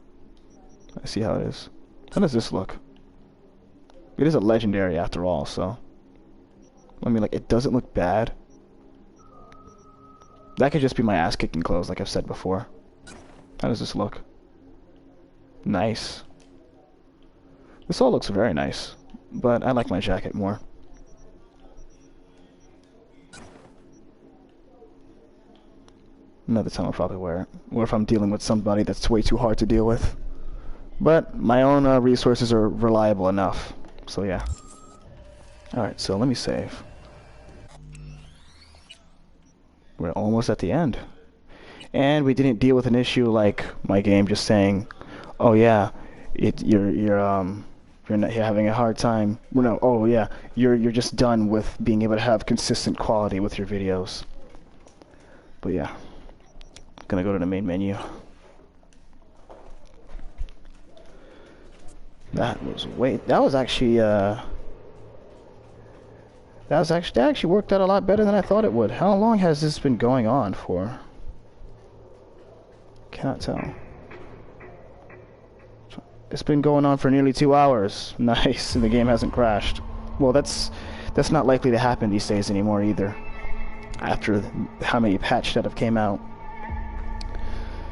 I see how it is. How does this look? It is a legendary after all, so I mean, like, it doesn't look bad. That could just be my ass-kicking clothes, like I've said before. How does this look? Nice. This all looks very nice, but I like my jacket more. Another time I'll probably wear it. Or if I'm dealing with somebody that's way too hard to deal with. But my own resources are reliable enough. So yeah. Alright, so let me save. We're almost at the end. And we didn't deal with an issue like my game just saying, oh yeah, you're having a hard time. Well, no, oh yeah, you're just done with being able to have consistent quality with your videos. But yeah. Gonna go to the main menu. That actually worked out a lot better than I thought it would. How long has this been going on for? Cannot tell. It's been going on for nearly 2 hours. Nice, and the game hasn't crashed. Well, that's not likely to happen these days anymore either. After how many patches that have came out.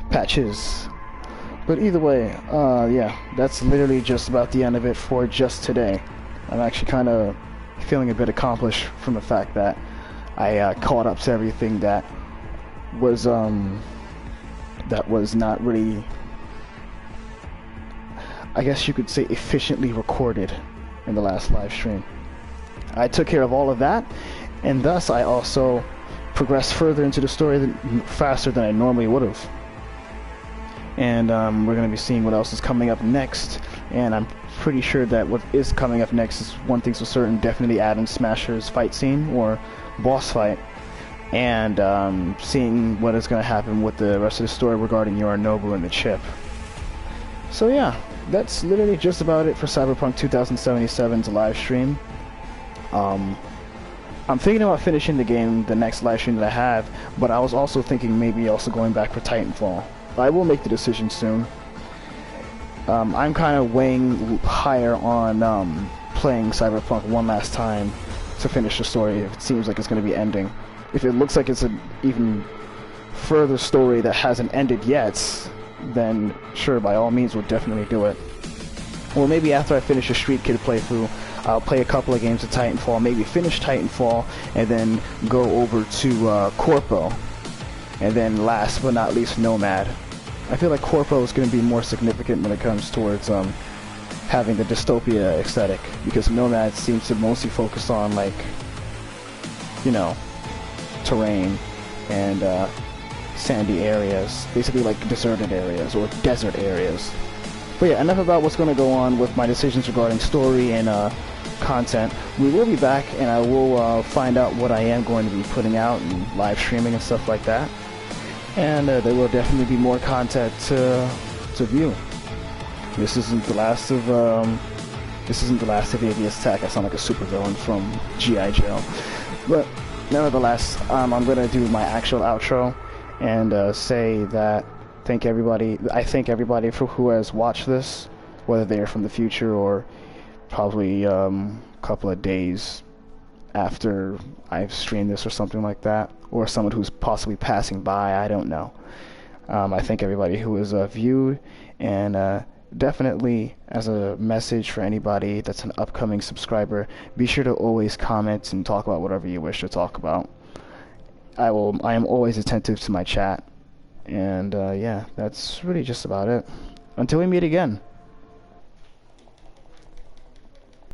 Patches. But either way, yeah, that's literally just about the end of it for just today. I'm actually kind of feeling a bit accomplished from the fact that I caught up to everything that was not really, I guess you could say, efficiently recorded in the last live stream. I took care of all of that, and thus I also progressed further into the story faster than I normally would have. And we're going to be seeing what else is coming up next, and I'm pretty sure that what is coming up next is one thing's for certain, definitely Atom Smasher's fight scene, or boss fight, and seeing what is going to happen with the rest of the story regarding Yorinobu and the chip. So yeah, that's literally just about it for Cyberpunk 2077's live stream. I'm thinking about finishing the game, the next live stream that I have, but I was also thinking maybe also going back for Titanfall. I will make the decision soon. I'm kind of weighing higher on playing Cyberpunk one last time to finish the story if it seems like it's going to be ending. If it looks like it's an even further story that hasn't ended yet, then sure, by all means, we'll definitely do it. Or maybe after I finish a Street Kid playthrough, I'll play a couple of games of Titanfall, maybe finish Titanfall, and then go over to Corpo. And then last but not least, Nomad. I feel like Corpo is going to be more significant when it comes towards having the dystopia aesthetic, because Nomad seems to mostly focus on, like, you know, terrain and sandy areas, basically like deserted areas or desert areas. But yeah, enough about what's going to go on with my decisions regarding story and content. We will be back, and I will find out what I am going to be putting out and live streaming and stuff like that. And there will definitely be more content to view. This isn't the last of AVS Tech. I sound like a supervillain from G.I. Joe. But nevertheless, I'm gonna do my actual outro and say that I thank everybody for who has watched this, whether they are from the future or probably a couple of days after I've streamed this or something like that, or someone who's possibly passing by. I don't know. I thank everybody who has viewed, and definitely as a message for anybody that's an upcoming subscriber, be sure to always comment and talk about whatever you wish to talk about. I am always attentive to my chat, and yeah, that's really just about it. Until we meet again.